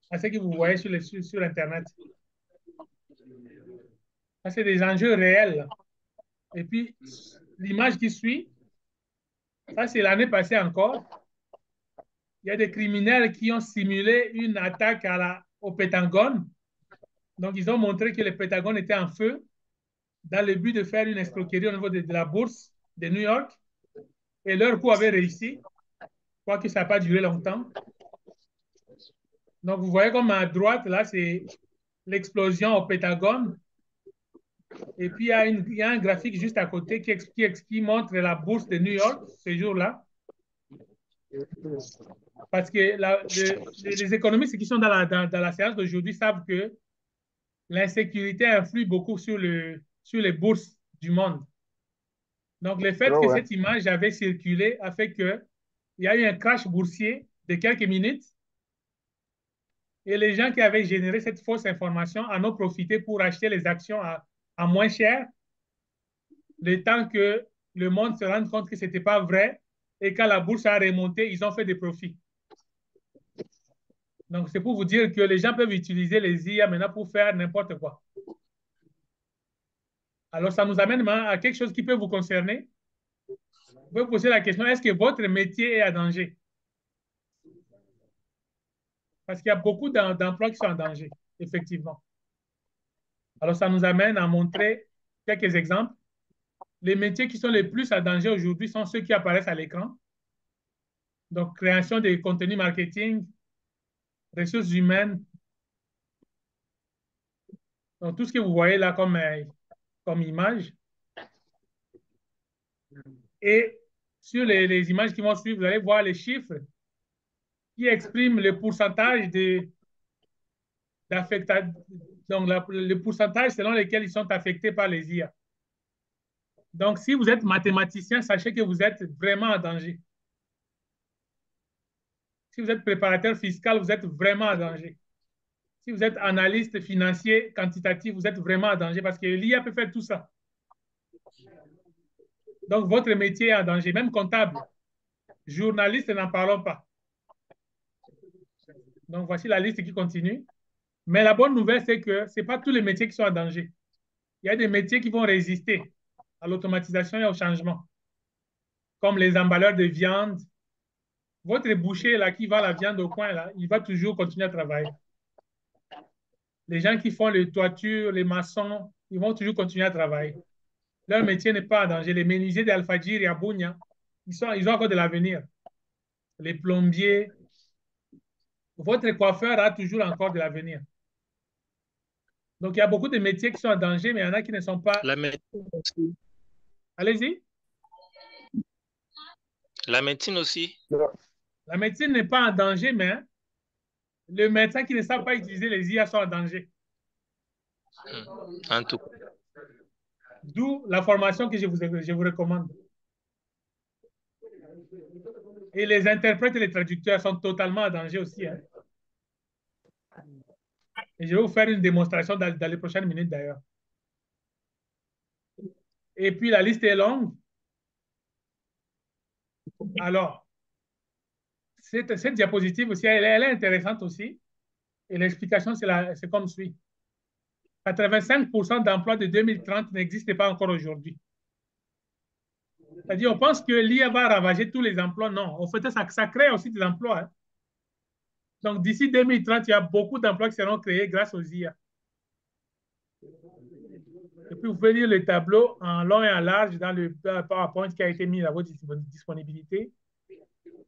à ce que vous voyez sur Internet. Ça, c'est des enjeux réels. Et puis, l'image qui suit, ça, c'est l'année passée encore. Il y a des criminels qui ont simulé une attaque au Pentagone. Donc, ils ont montré que le Pentagone était en feu dans le but de faire une escroquerie au niveau de la bourse de New York. Et leur coup avait réussi, quoique ça n'a pas duré longtemps. Donc, vous voyez comme à droite, là, c'est l'explosion au Pentagone. Et puis, il y a un graphique juste à côté qui montre la bourse de New York ce jour-là. Parce que les économistes qui sont dans la séance d'aujourd'hui savent que l'insécurité influe beaucoup sur les bourses du monde. Donc, le fait que cette image avait circulé a fait qu'il y a eu un crash boursier de quelques minutes et les gens qui avaient généré cette fausse information en ont profité pour acheter les actions à moins cher, le temps que le monde se rende compte que ce n'était pas vrai et quand la bourse a remonté, ils ont fait des profits. Donc, c'est pour vous dire que les gens peuvent utiliser les IA maintenant pour faire n'importe quoi. Alors, ça nous amène à quelque chose qui peut vous concerner. Vous pouvez vous poser la question, est-ce que votre métier est en danger? Parce qu'il y a beaucoup d'emplois qui sont en danger, effectivement. Alors, ça nous amène à montrer quelques exemples. Les métiers qui sont les plus en danger aujourd'hui sont ceux qui apparaissent à l'écran. Donc, création de contenu marketing, ressources humaines. Donc, tout ce que vous voyez là comme image. Et sur les images qui vont suivre, vous allez voir les chiffres qui expriment le pourcentage donc le pourcentage selon lequel ils sont affectés par les IA. Donc, si vous êtes mathématicien, sachez que vous êtes vraiment en danger. Si vous êtes préparateur fiscal, vous êtes vraiment en danger. Si vous êtes analyste financier, quantitatif, vous êtes vraiment en danger parce que l'IA peut faire tout ça. Donc, votre métier est en danger, même comptable. Journaliste, n'en parlons pas. Donc, voici la liste qui continue. Mais la bonne nouvelle, c'est que ce n'est pas tous les métiers qui sont en danger. Il y a des métiers qui vont résister à l'automatisation et au changement, comme les emballeurs de viande. Votre boucher là, qui vend la viande au coin, là, il va toujours continuer à travailler. Les gens qui font les toitures, les maçons, ils vont toujours continuer à travailler. Leur métier n'est pas en danger. Les menuisiers d'Al-Fajir et à Bounia, ils ont encore de l'avenir. Les plombiers, votre coiffeur a toujours encore de l'avenir. Donc, il y a beaucoup de métiers qui sont en danger, mais il y en a qui ne sont pas. La médecine aussi. Allez-y. La médecine aussi. La médecine n'est pas en danger, mais le médecin qui ne sait pas utiliser les IA sont en danger. En tout cas. D'où la formation que je vous recommande. Et les interprètes et les traducteurs sont totalement en danger aussi. Hein. Et je vais vous faire une démonstration dans les prochaines minutes d'ailleurs. Et puis la liste est longue. Alors, cette diapositive aussi, elle est intéressante aussi. Et l'explication, c'est comme suit. 85% d'emplois de 2030 n'existent pas encore aujourd'hui. C'est-à-dire, on pense que l'IA va ravager tous les emplois. Non, en fait, ça crée aussi des emplois. Hein. Donc, d'ici 2030, il y a beaucoup d'emplois qui seront créés grâce aux IA. Et puis, vous pouvez lire le tableau en long et en large dans le PowerPoint qui a été mis à votre disponibilité.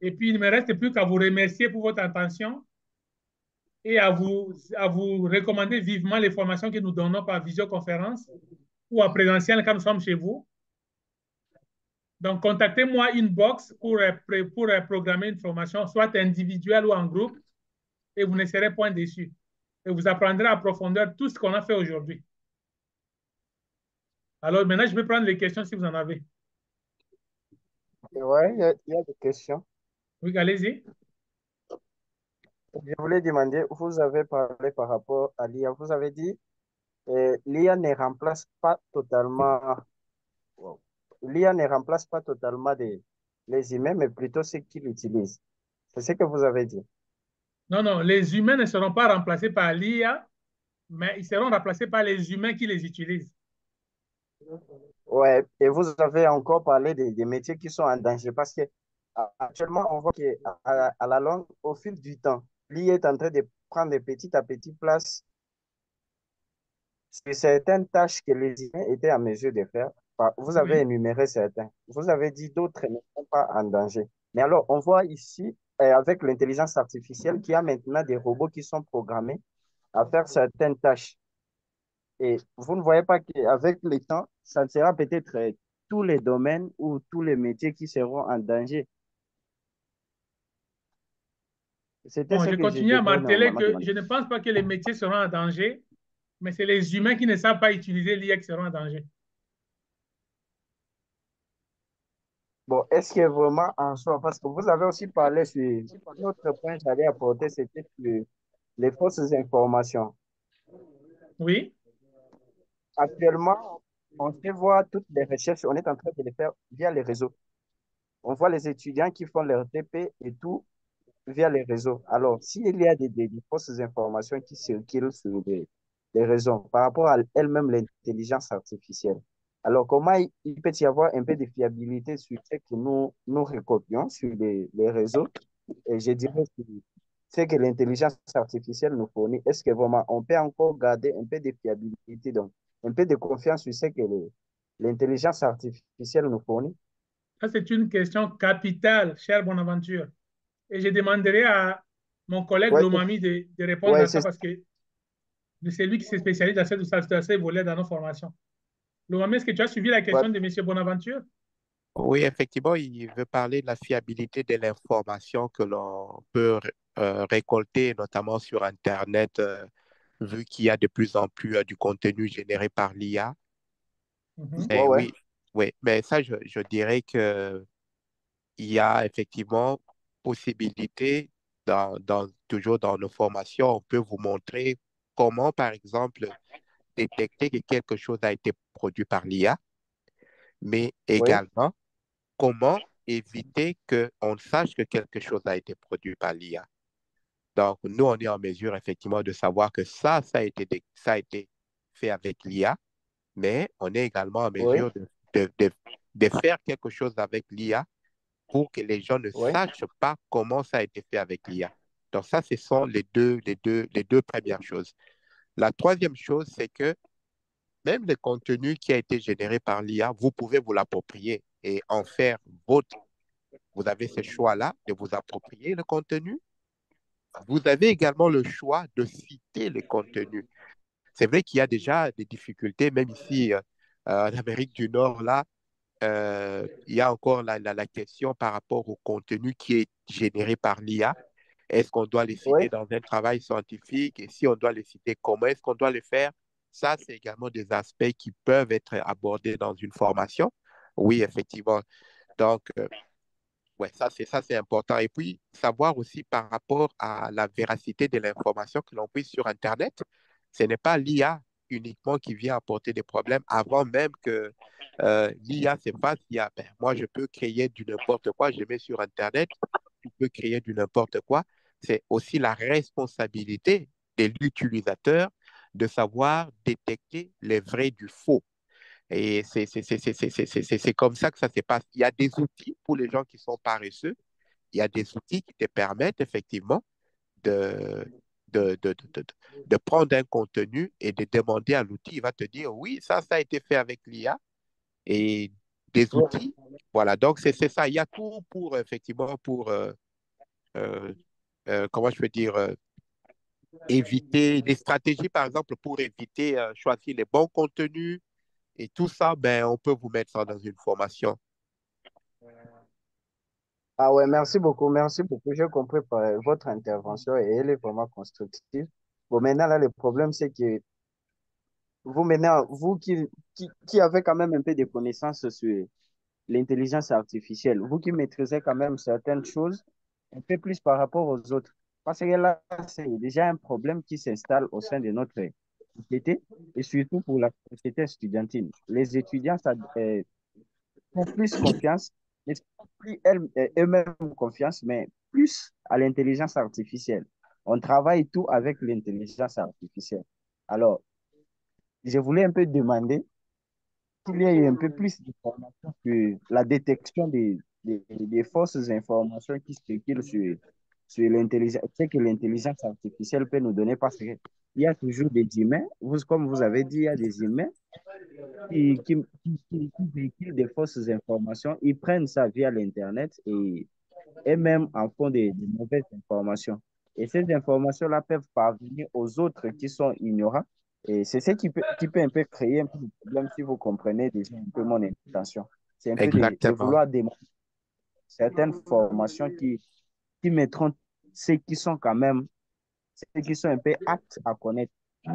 Et puis, il ne me reste plus qu'à vous remercier pour votre attention et à vous recommander vivement les formations que nous donnons par visioconférence ou en présentiel quand nous sommes chez vous. Donc, contactez-moi inbox pour programmer une formation, soit individuelle ou en groupe, et vous ne serez point déçus. Et vous apprendrez à profondeur tout ce qu'on a fait aujourd'hui. Alors, maintenant, je vais prendre les questions si vous en avez. Ouais, il y a des questions. Oui, allez-y. Je voulais demander, vous avez parlé par rapport à l'IA. Vous avez dit, l'IA ne remplace pas totalement, wow. L'IA ne remplace pas totalement les humains, mais plutôt ceux qui l'utilisent. C'est ce que vous avez dit. Non, non, les humains ne seront pas remplacés par l'IA, mais ils seront remplacés par les humains qui les utilisent. Ouais, et vous avez encore parlé des métiers qui sont en danger parce que actuellement, on voit à la longue, au fil du temps, l'IA est en train de prendre petit à petit place sur certaines tâches que les humains étaient en mesure de faire. Vous avez Oui. énuméré certains. Vous avez dit d'autres ne sont pas en danger. Mais alors, on voit ici, avec l'intelligence artificielle, qu'il y a maintenant des robots qui sont programmés à faire certaines tâches. Et vous ne voyez pas qu'avec le temps, ça sera peut-être tous les domaines ou tous les métiers qui seront en danger. C'était Bon, ce je que je continue à devrais marteler normalement que demander. je ne pense pas que les métiers seront en danger, mais c'est les humains qui ne savent pas utiliser l'IA qui seront en danger. Bon, est-ce que vraiment en soi, parce que vous avez aussi parlé sur notre point que j'allais apporter, c'était sur les fausses informations. Oui. Actuellement, on sait voir toutes les recherches, on est en train de les faire via les réseaux. On voit les étudiants qui font leur TP et tout via les réseaux. Alors, s'il y a des fausses informations qui circulent sur les réseaux par rapport à elle-même, l'intelligence artificielle, alors comment il peut y avoir un peu de fiabilité sur ce que nous récoltons sur les réseaux? Et je dirais que ce que l'intelligence artificielle nous fournit, est-ce que vraiment on peut encore garder un peu de fiabilité, donc un peu de confiance sur ce que l'intelligence artificielle nous fournit? Ça, c'est une question capitale, cher Bonaventure. Et je demanderai à mon collègue Ouais, Lomami de répondre ouais, à ça parce que c'est lui qui se spécialise dans ces volets dans nos formations. Lomami, est-ce que tu as suivi la ouais, question de M. Bonaventure? Oui, effectivement, il veut parler de la fiabilité de l'information que l'on peut récolter, notamment sur Internet, vu qu'il y a de plus en plus du contenu généré par l'IA. ouais, Mais ouais. oui, oui, mais ça, je dirais que il y a effectivement possibilité, toujours dans nos formations, on peut vous montrer comment, par exemple, détecter que quelque chose a été produit par l'IA, mais Oui, également comment éviter qu'on sache que quelque chose a été produit par l'IA. Donc, nous, on est en mesure effectivement de savoir que ça a été fait avec l'IA, mais on est également en oui, mesure de faire quelque chose avec l'IA pour que les gens ne oui, sachent pas comment ça a été fait avec l'IA. Donc, ça, ce sont les deux premières choses. La troisième chose, c'est que même le contenu qui a été généré par l'IA, vous pouvez vous l'approprier et en faire votre. Vous avez ce choix-là de vous approprier le contenu. Vous avez également le choix de citer le contenu. C'est vrai qu'il y a déjà des difficultés, même ici en Amérique du Nord, là, il y a encore la question par rapport au contenu qui est généré par l'IA. Est-ce qu'on doit les oui. citer dans un travail scientifique? Et si on doit les citer, comment est-ce qu'on doit le faire? Ça, c'est également des aspects qui peuvent être abordés dans une formation. Oui, effectivement. Donc, ouais, ça, c'est important. Et puis, savoir aussi par rapport à la véracité de l'information que l'on puise sur Internet, ce n'est pas l'IA uniquement qui vient apporter des problèmes avant même que l'IA se fasse. Ben, moi, je peux créer du n'importe quoi, je mets sur Internet, tu peux créer du n'importe quoi. C'est aussi la responsabilité de l'utilisateur de savoir détecter les vrais du faux. Et c'est comme ça que ça se passe. Il y a des outils pour les gens qui sont paresseux. Il y a des outils qui te permettent effectivement de, de prendre un contenu et de demander à l'outil. Il va te dire, oui, ça a été fait avec l'IA. Et des Ouais. outils. Voilà, donc c'est ça. Il y a tout pour, effectivement, pour, euh, comment je peux dire, éviter des stratégies, par exemple, pour éviter, choisir les bons contenus et tout ça, ben, on peut vous mettre ça dans une formation. Ah ouais, merci beaucoup, merci beaucoup. J'ai compris votre intervention et elle est vraiment constructive. Bon, maintenant, là, le problème, c'est que vous, maintenant, vous qui avez quand même un peu de connaissances sur l'intelligence artificielle, vous qui maîtrisez quand même certaines choses, un peu plus par rapport aux autres. Parce que là, c'est déjà un problème qui s'installe au sein de notre société et surtout pour la société estudiantine. Les étudiants font plus confiance, mais plus eux-mêmes confiance, mais plus à l'intelligence artificielle. On travaille tout avec l'intelligence artificielle. Alors, je voulais un peu demander qu'il y ait un peu plus d'informations sur la détection des fausses informations qui circulent sur l'intelligence, ce que l'intelligence artificielle peut nous donner parce qu'il y a toujours des humains, comme vous avez dit, il y a des humains qui véhiculent des fausses informations. Ils prennent ça via l'Internet et même en font des mauvaises informations. Et ces informations-là peuvent parvenir aux autres qui sont ignorants. Et c'est ce qui peut un peu créer un peu de problème si vous comprenez déjà un peu mon intention. C'est un peu de Exactement. vouloir démontrer certaines formations qui mettront ceux qui sont quand même, ceux qui sont un peu aptes à connaître.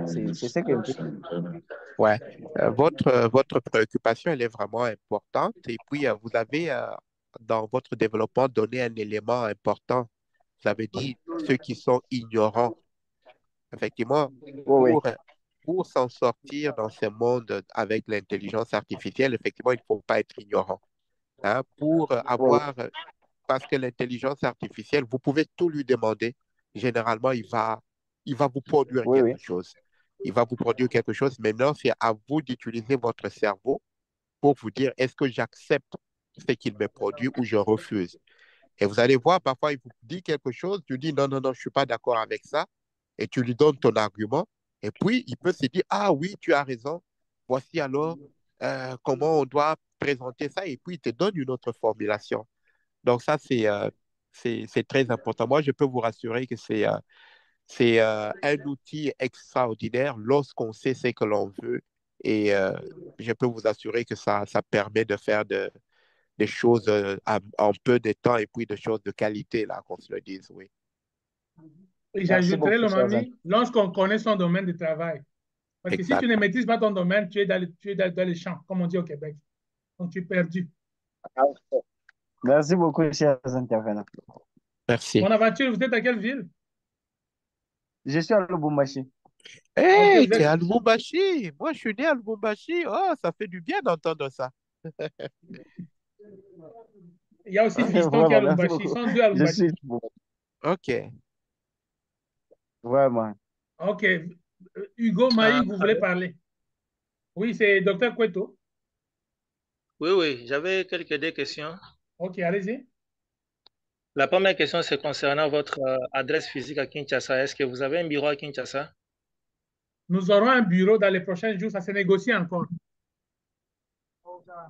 C'est ce que un peu. Ouais. Votre préoccupation, elle est vraiment importante. Et puis, vous avez, dans votre développement, donné un élément important. Vous avez dit ceux qui sont ignorants. Effectivement, Oui, oui, pour s'en sortir dans ce monde avec l'intelligence artificielle, effectivement, il ne faut pas être ignorant. Hein. Pour oui, avoir, parce que l'intelligence artificielle, vous pouvez tout lui demander. Généralement, il va vous produire oui, oui. quelque chose. Il va vous produire quelque chose. Maintenant, c'est à vous d'utiliser votre cerveau pour vous dire, est-ce que j'accepte ce qu'il me produit ou je refuse? Et vous allez voir, parfois, il vous dit quelque chose, tu dis, non, non, non, je ne suis pas d'accord avec ça, et tu lui donnes ton argument, et puis il peut se dire, ah oui, tu as raison, voici alors comment on doit présenter ça, et puis il te donne une autre formulation. Donc ça, c'est très important. Moi, je peux vous rassurer que c'est un outil extraordinaire lorsqu'on sait ce que l'on veut, et je peux vous assurer que ça permet de faire des choses en peu de temps et puis des choses de qualité, là, qu'on se le dise, oui. Et Merci j'ajouterais, beaucoup, le chers amis. mamie, lorsqu'on connaît son domaine de travail. Parce que si tu Exact. ne maîtrises pas ton domaine, tu es dans les champs, comme on dit au Québec. Donc, tu es perdu. Merci beaucoup, chers intervenants. Merci. Mon aventure, vous êtes à quelle ville? Je suis à Lubumbashi. Ok, Hey, vous t'es êtes... à Lubumbashi. Moi, je suis né à Lubumbashi. Oh, ça fait du bien d'entendre ça. Il y a aussi Fiston qui est à Vraiment, merci Lubumbashi. Ils beaucoup. sont deux à Je Lubumbashi. suis OK. vraiment. Ok. Hugo Ah, Maï, vous voulez parler? Oui, c'est Docteur Cueto. oui, oui, j'avais quelques questions. Ok, allez-y. La première question, c'est concernant votre adresse physique à Kinshasa. Est-ce que vous avez un bureau à Kinshasa? Nous aurons un bureau dans les prochains jours. Ça se négocie encore.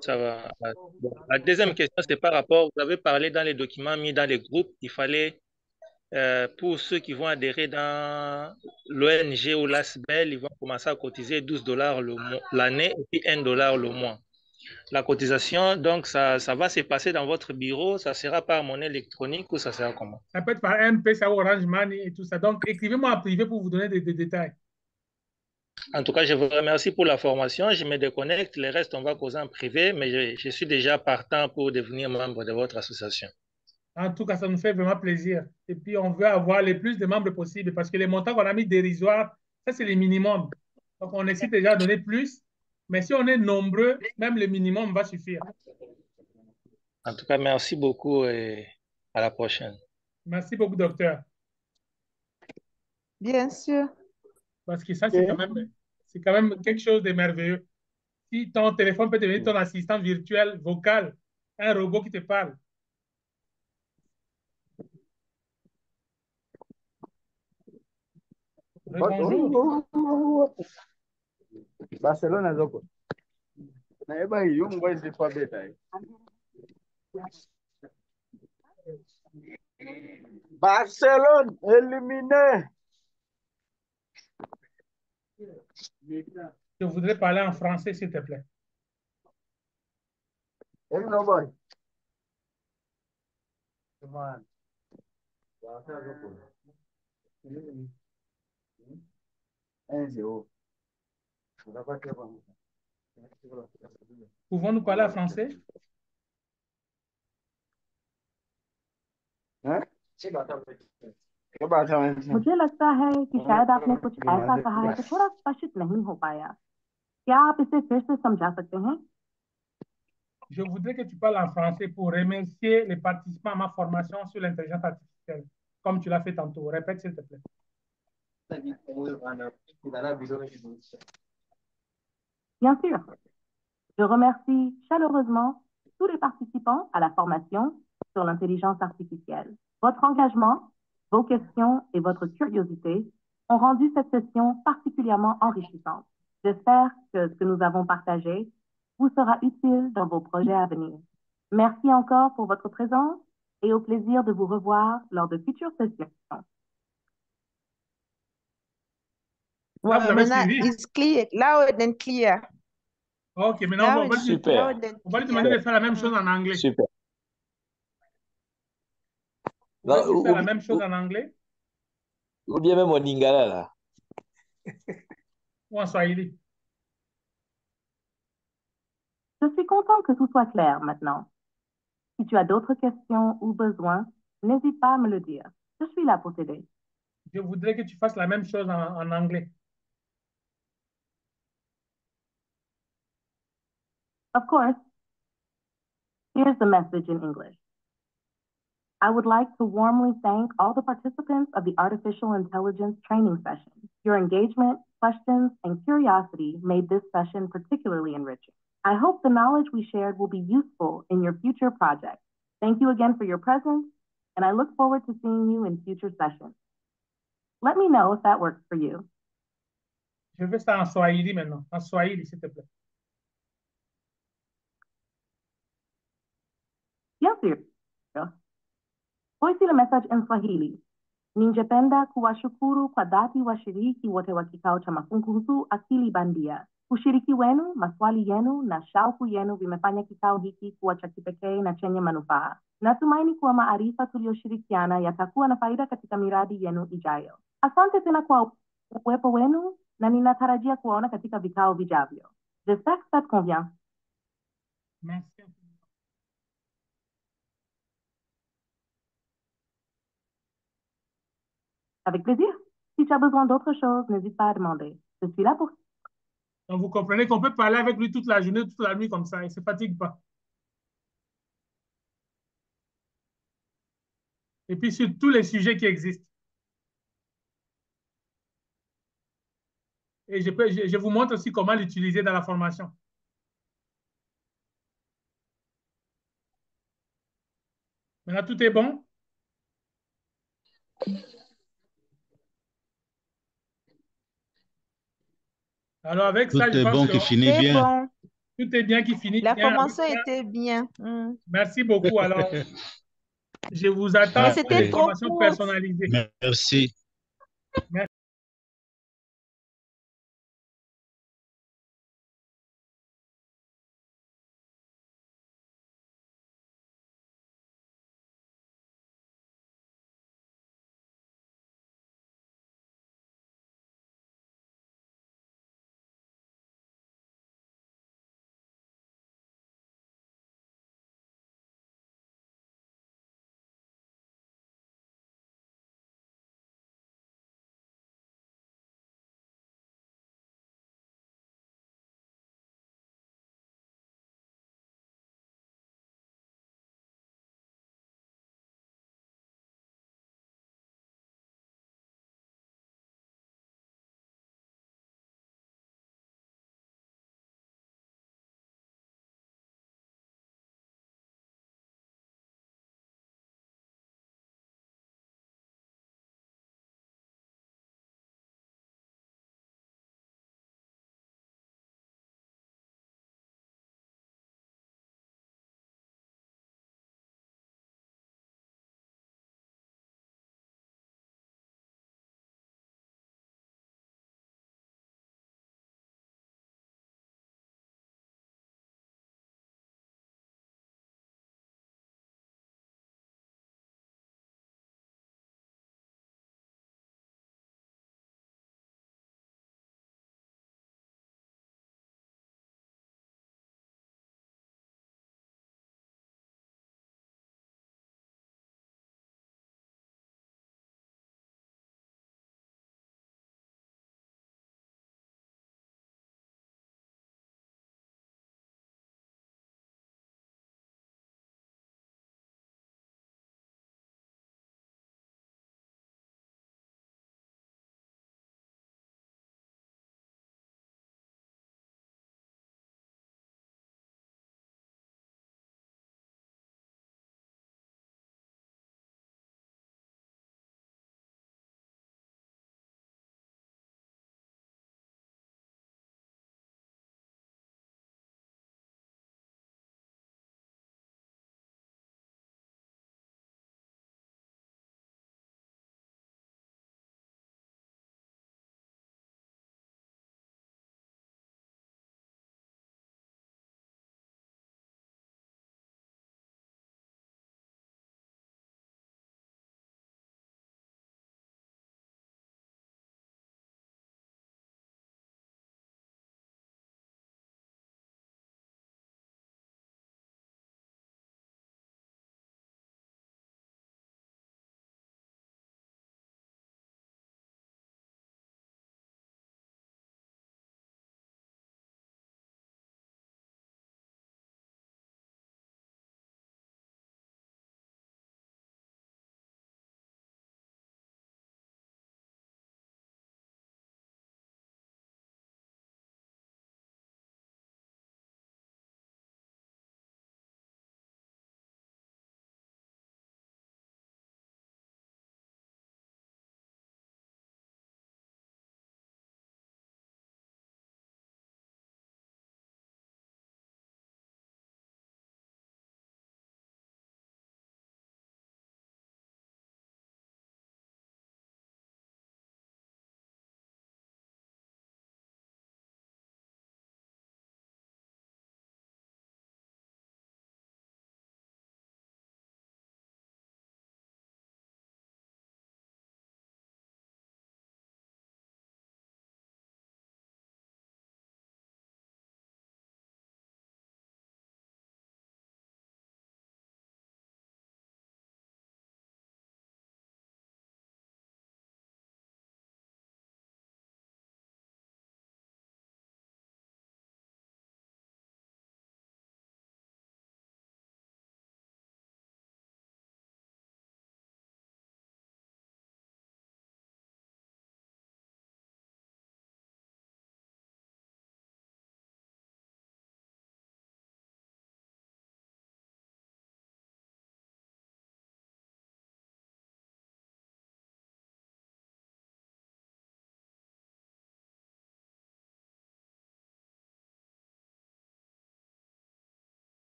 Ça va. Bon. La deuxième question, c'est par rapport, vous avez parlé dans les documents mis dans les groupes, il fallait, pour ceux qui vont adhérer dans l'ONG ou l'ASBEL, ils vont commencer à cotiser 12 dollars l'année et puis 1 dollar le mois. La cotisation, donc, ça va se passer dans votre bureau, ça sera par monnaie électronique ou ça sera comment? Ça peut être par M-Pesa ou Orange Money et tout ça. Donc, écrivez-moi en privé pour vous donner des détails. En tout cas, je vous remercie pour la formation. Je me déconnecte. Le reste, on va causer en privé, mais je suis déjà partant pour devenir membre de votre association. En tout cas, ça nous fait vraiment plaisir. Et puis, on veut avoir le plus de membres possible parce que les montants qu'on a mis dérisoires, ça, c'est les minimums. Donc, on essaie déjà de donner plus. Mais si on est nombreux, même le minimum va suffire. En tout cas, merci beaucoup et à la prochaine. Merci beaucoup, docteur. Bien sûr. Parce que ça, c'est quand même quelque chose de merveilleux. Si ton téléphone peut devenir ton assistant virtuel vocal, un robot qui te parle. Bonjour. Barcelone, Zoko. Barcelone éliminé. Je voudrais parler en français, s'il te plaît. Pouvons-nous parler en français? मुझे लगता है कि शायद आपने कुछ ऐसा कहा है जो थोड़ा स्पष्ट नहीं हो पाया। क्या आप इसे फिर से समझा सकते हैं? Je voudrais que tu parles en français pour remercier les participants à ma formation sur l'intelligence artificielle, comme tu l'as fait tantôt. Répète, s'il te plaît. Bien sûr. Je remercie chaleureusement tous les participants à la formation sur l'intelligence artificielle. Votre engagement, vos questions et votre curiosité ont rendu cette session particulièrement enrichissante. J'espère que ce que nous avons partagé vous sera utile dans vos projets à venir. Merci encore pour votre présence et au plaisir de vous revoir lors de futures sessions. Là, vous avez suivi. It's clear, loud and clear. Ok, maintenant, on va Super. lui demander de faire la même chose en anglais. Super. Vous pouvez faire la même chose en anglais Ou bien même en lingala, là. ou en swahili. Je suis content que tout soit clair maintenant. Si tu as d'autres questions ou besoins, n'hésite pas à me le dire. Je suis là pour t'aider. Je voudrais que tu fasses la même chose en anglais. Of course, here's the message in English. I would like to warmly thank all the participants of the Artificial Intelligence training session. Your engagement, questions, and curiosity made this session particularly enriching. I hope the knowledge we shared will be useful in your future projects. Thank you again for your presence, and I look forward to seeing you in future sessions. Let me know if that works for you. Je veux ça en swahili maintenant. En swahili, s'il te plaît. Bien sûr. Voici le message en Swahili. Ningependa kuwashukuru kwa dhati washiriki wote wa kikao cha mafunzo akili bandia. Ushiriki wenu, maswali yenu na shauku yenu vimefanya kikao hiki kuwa cha kipekee na chenye manufaa. Natumaini kuwa maarifa tuliyoshirikiana yatakuwa na faida katika miradi yenu ijayo. Asante tena kwa uwepo wenu na ninatarajia kuwaona katika vikao vijavyo. J'espère que ça te convient. Merci. Avec plaisir. Si tu as besoin d'autre chose, n'hésite pas à demander. Je suis là pour... Donc, vous comprenez qu'on peut parler avec lui toute la journée, toute la nuit comme ça. Il ne se fatigue pas. Et puis, sur tous les sujets qui existent. Et je vous montre aussi comment l'utiliser dans la formation. Maintenant, tout est bon? Alors, avec ça, je pense bon, que qui finit bien. Bon. Tout est bien qui finit La bien. formation était bien. Merci beaucoup. Alors, je vous attends Mais pour c'était une trop formation court. personnalisée. Merci. Merci.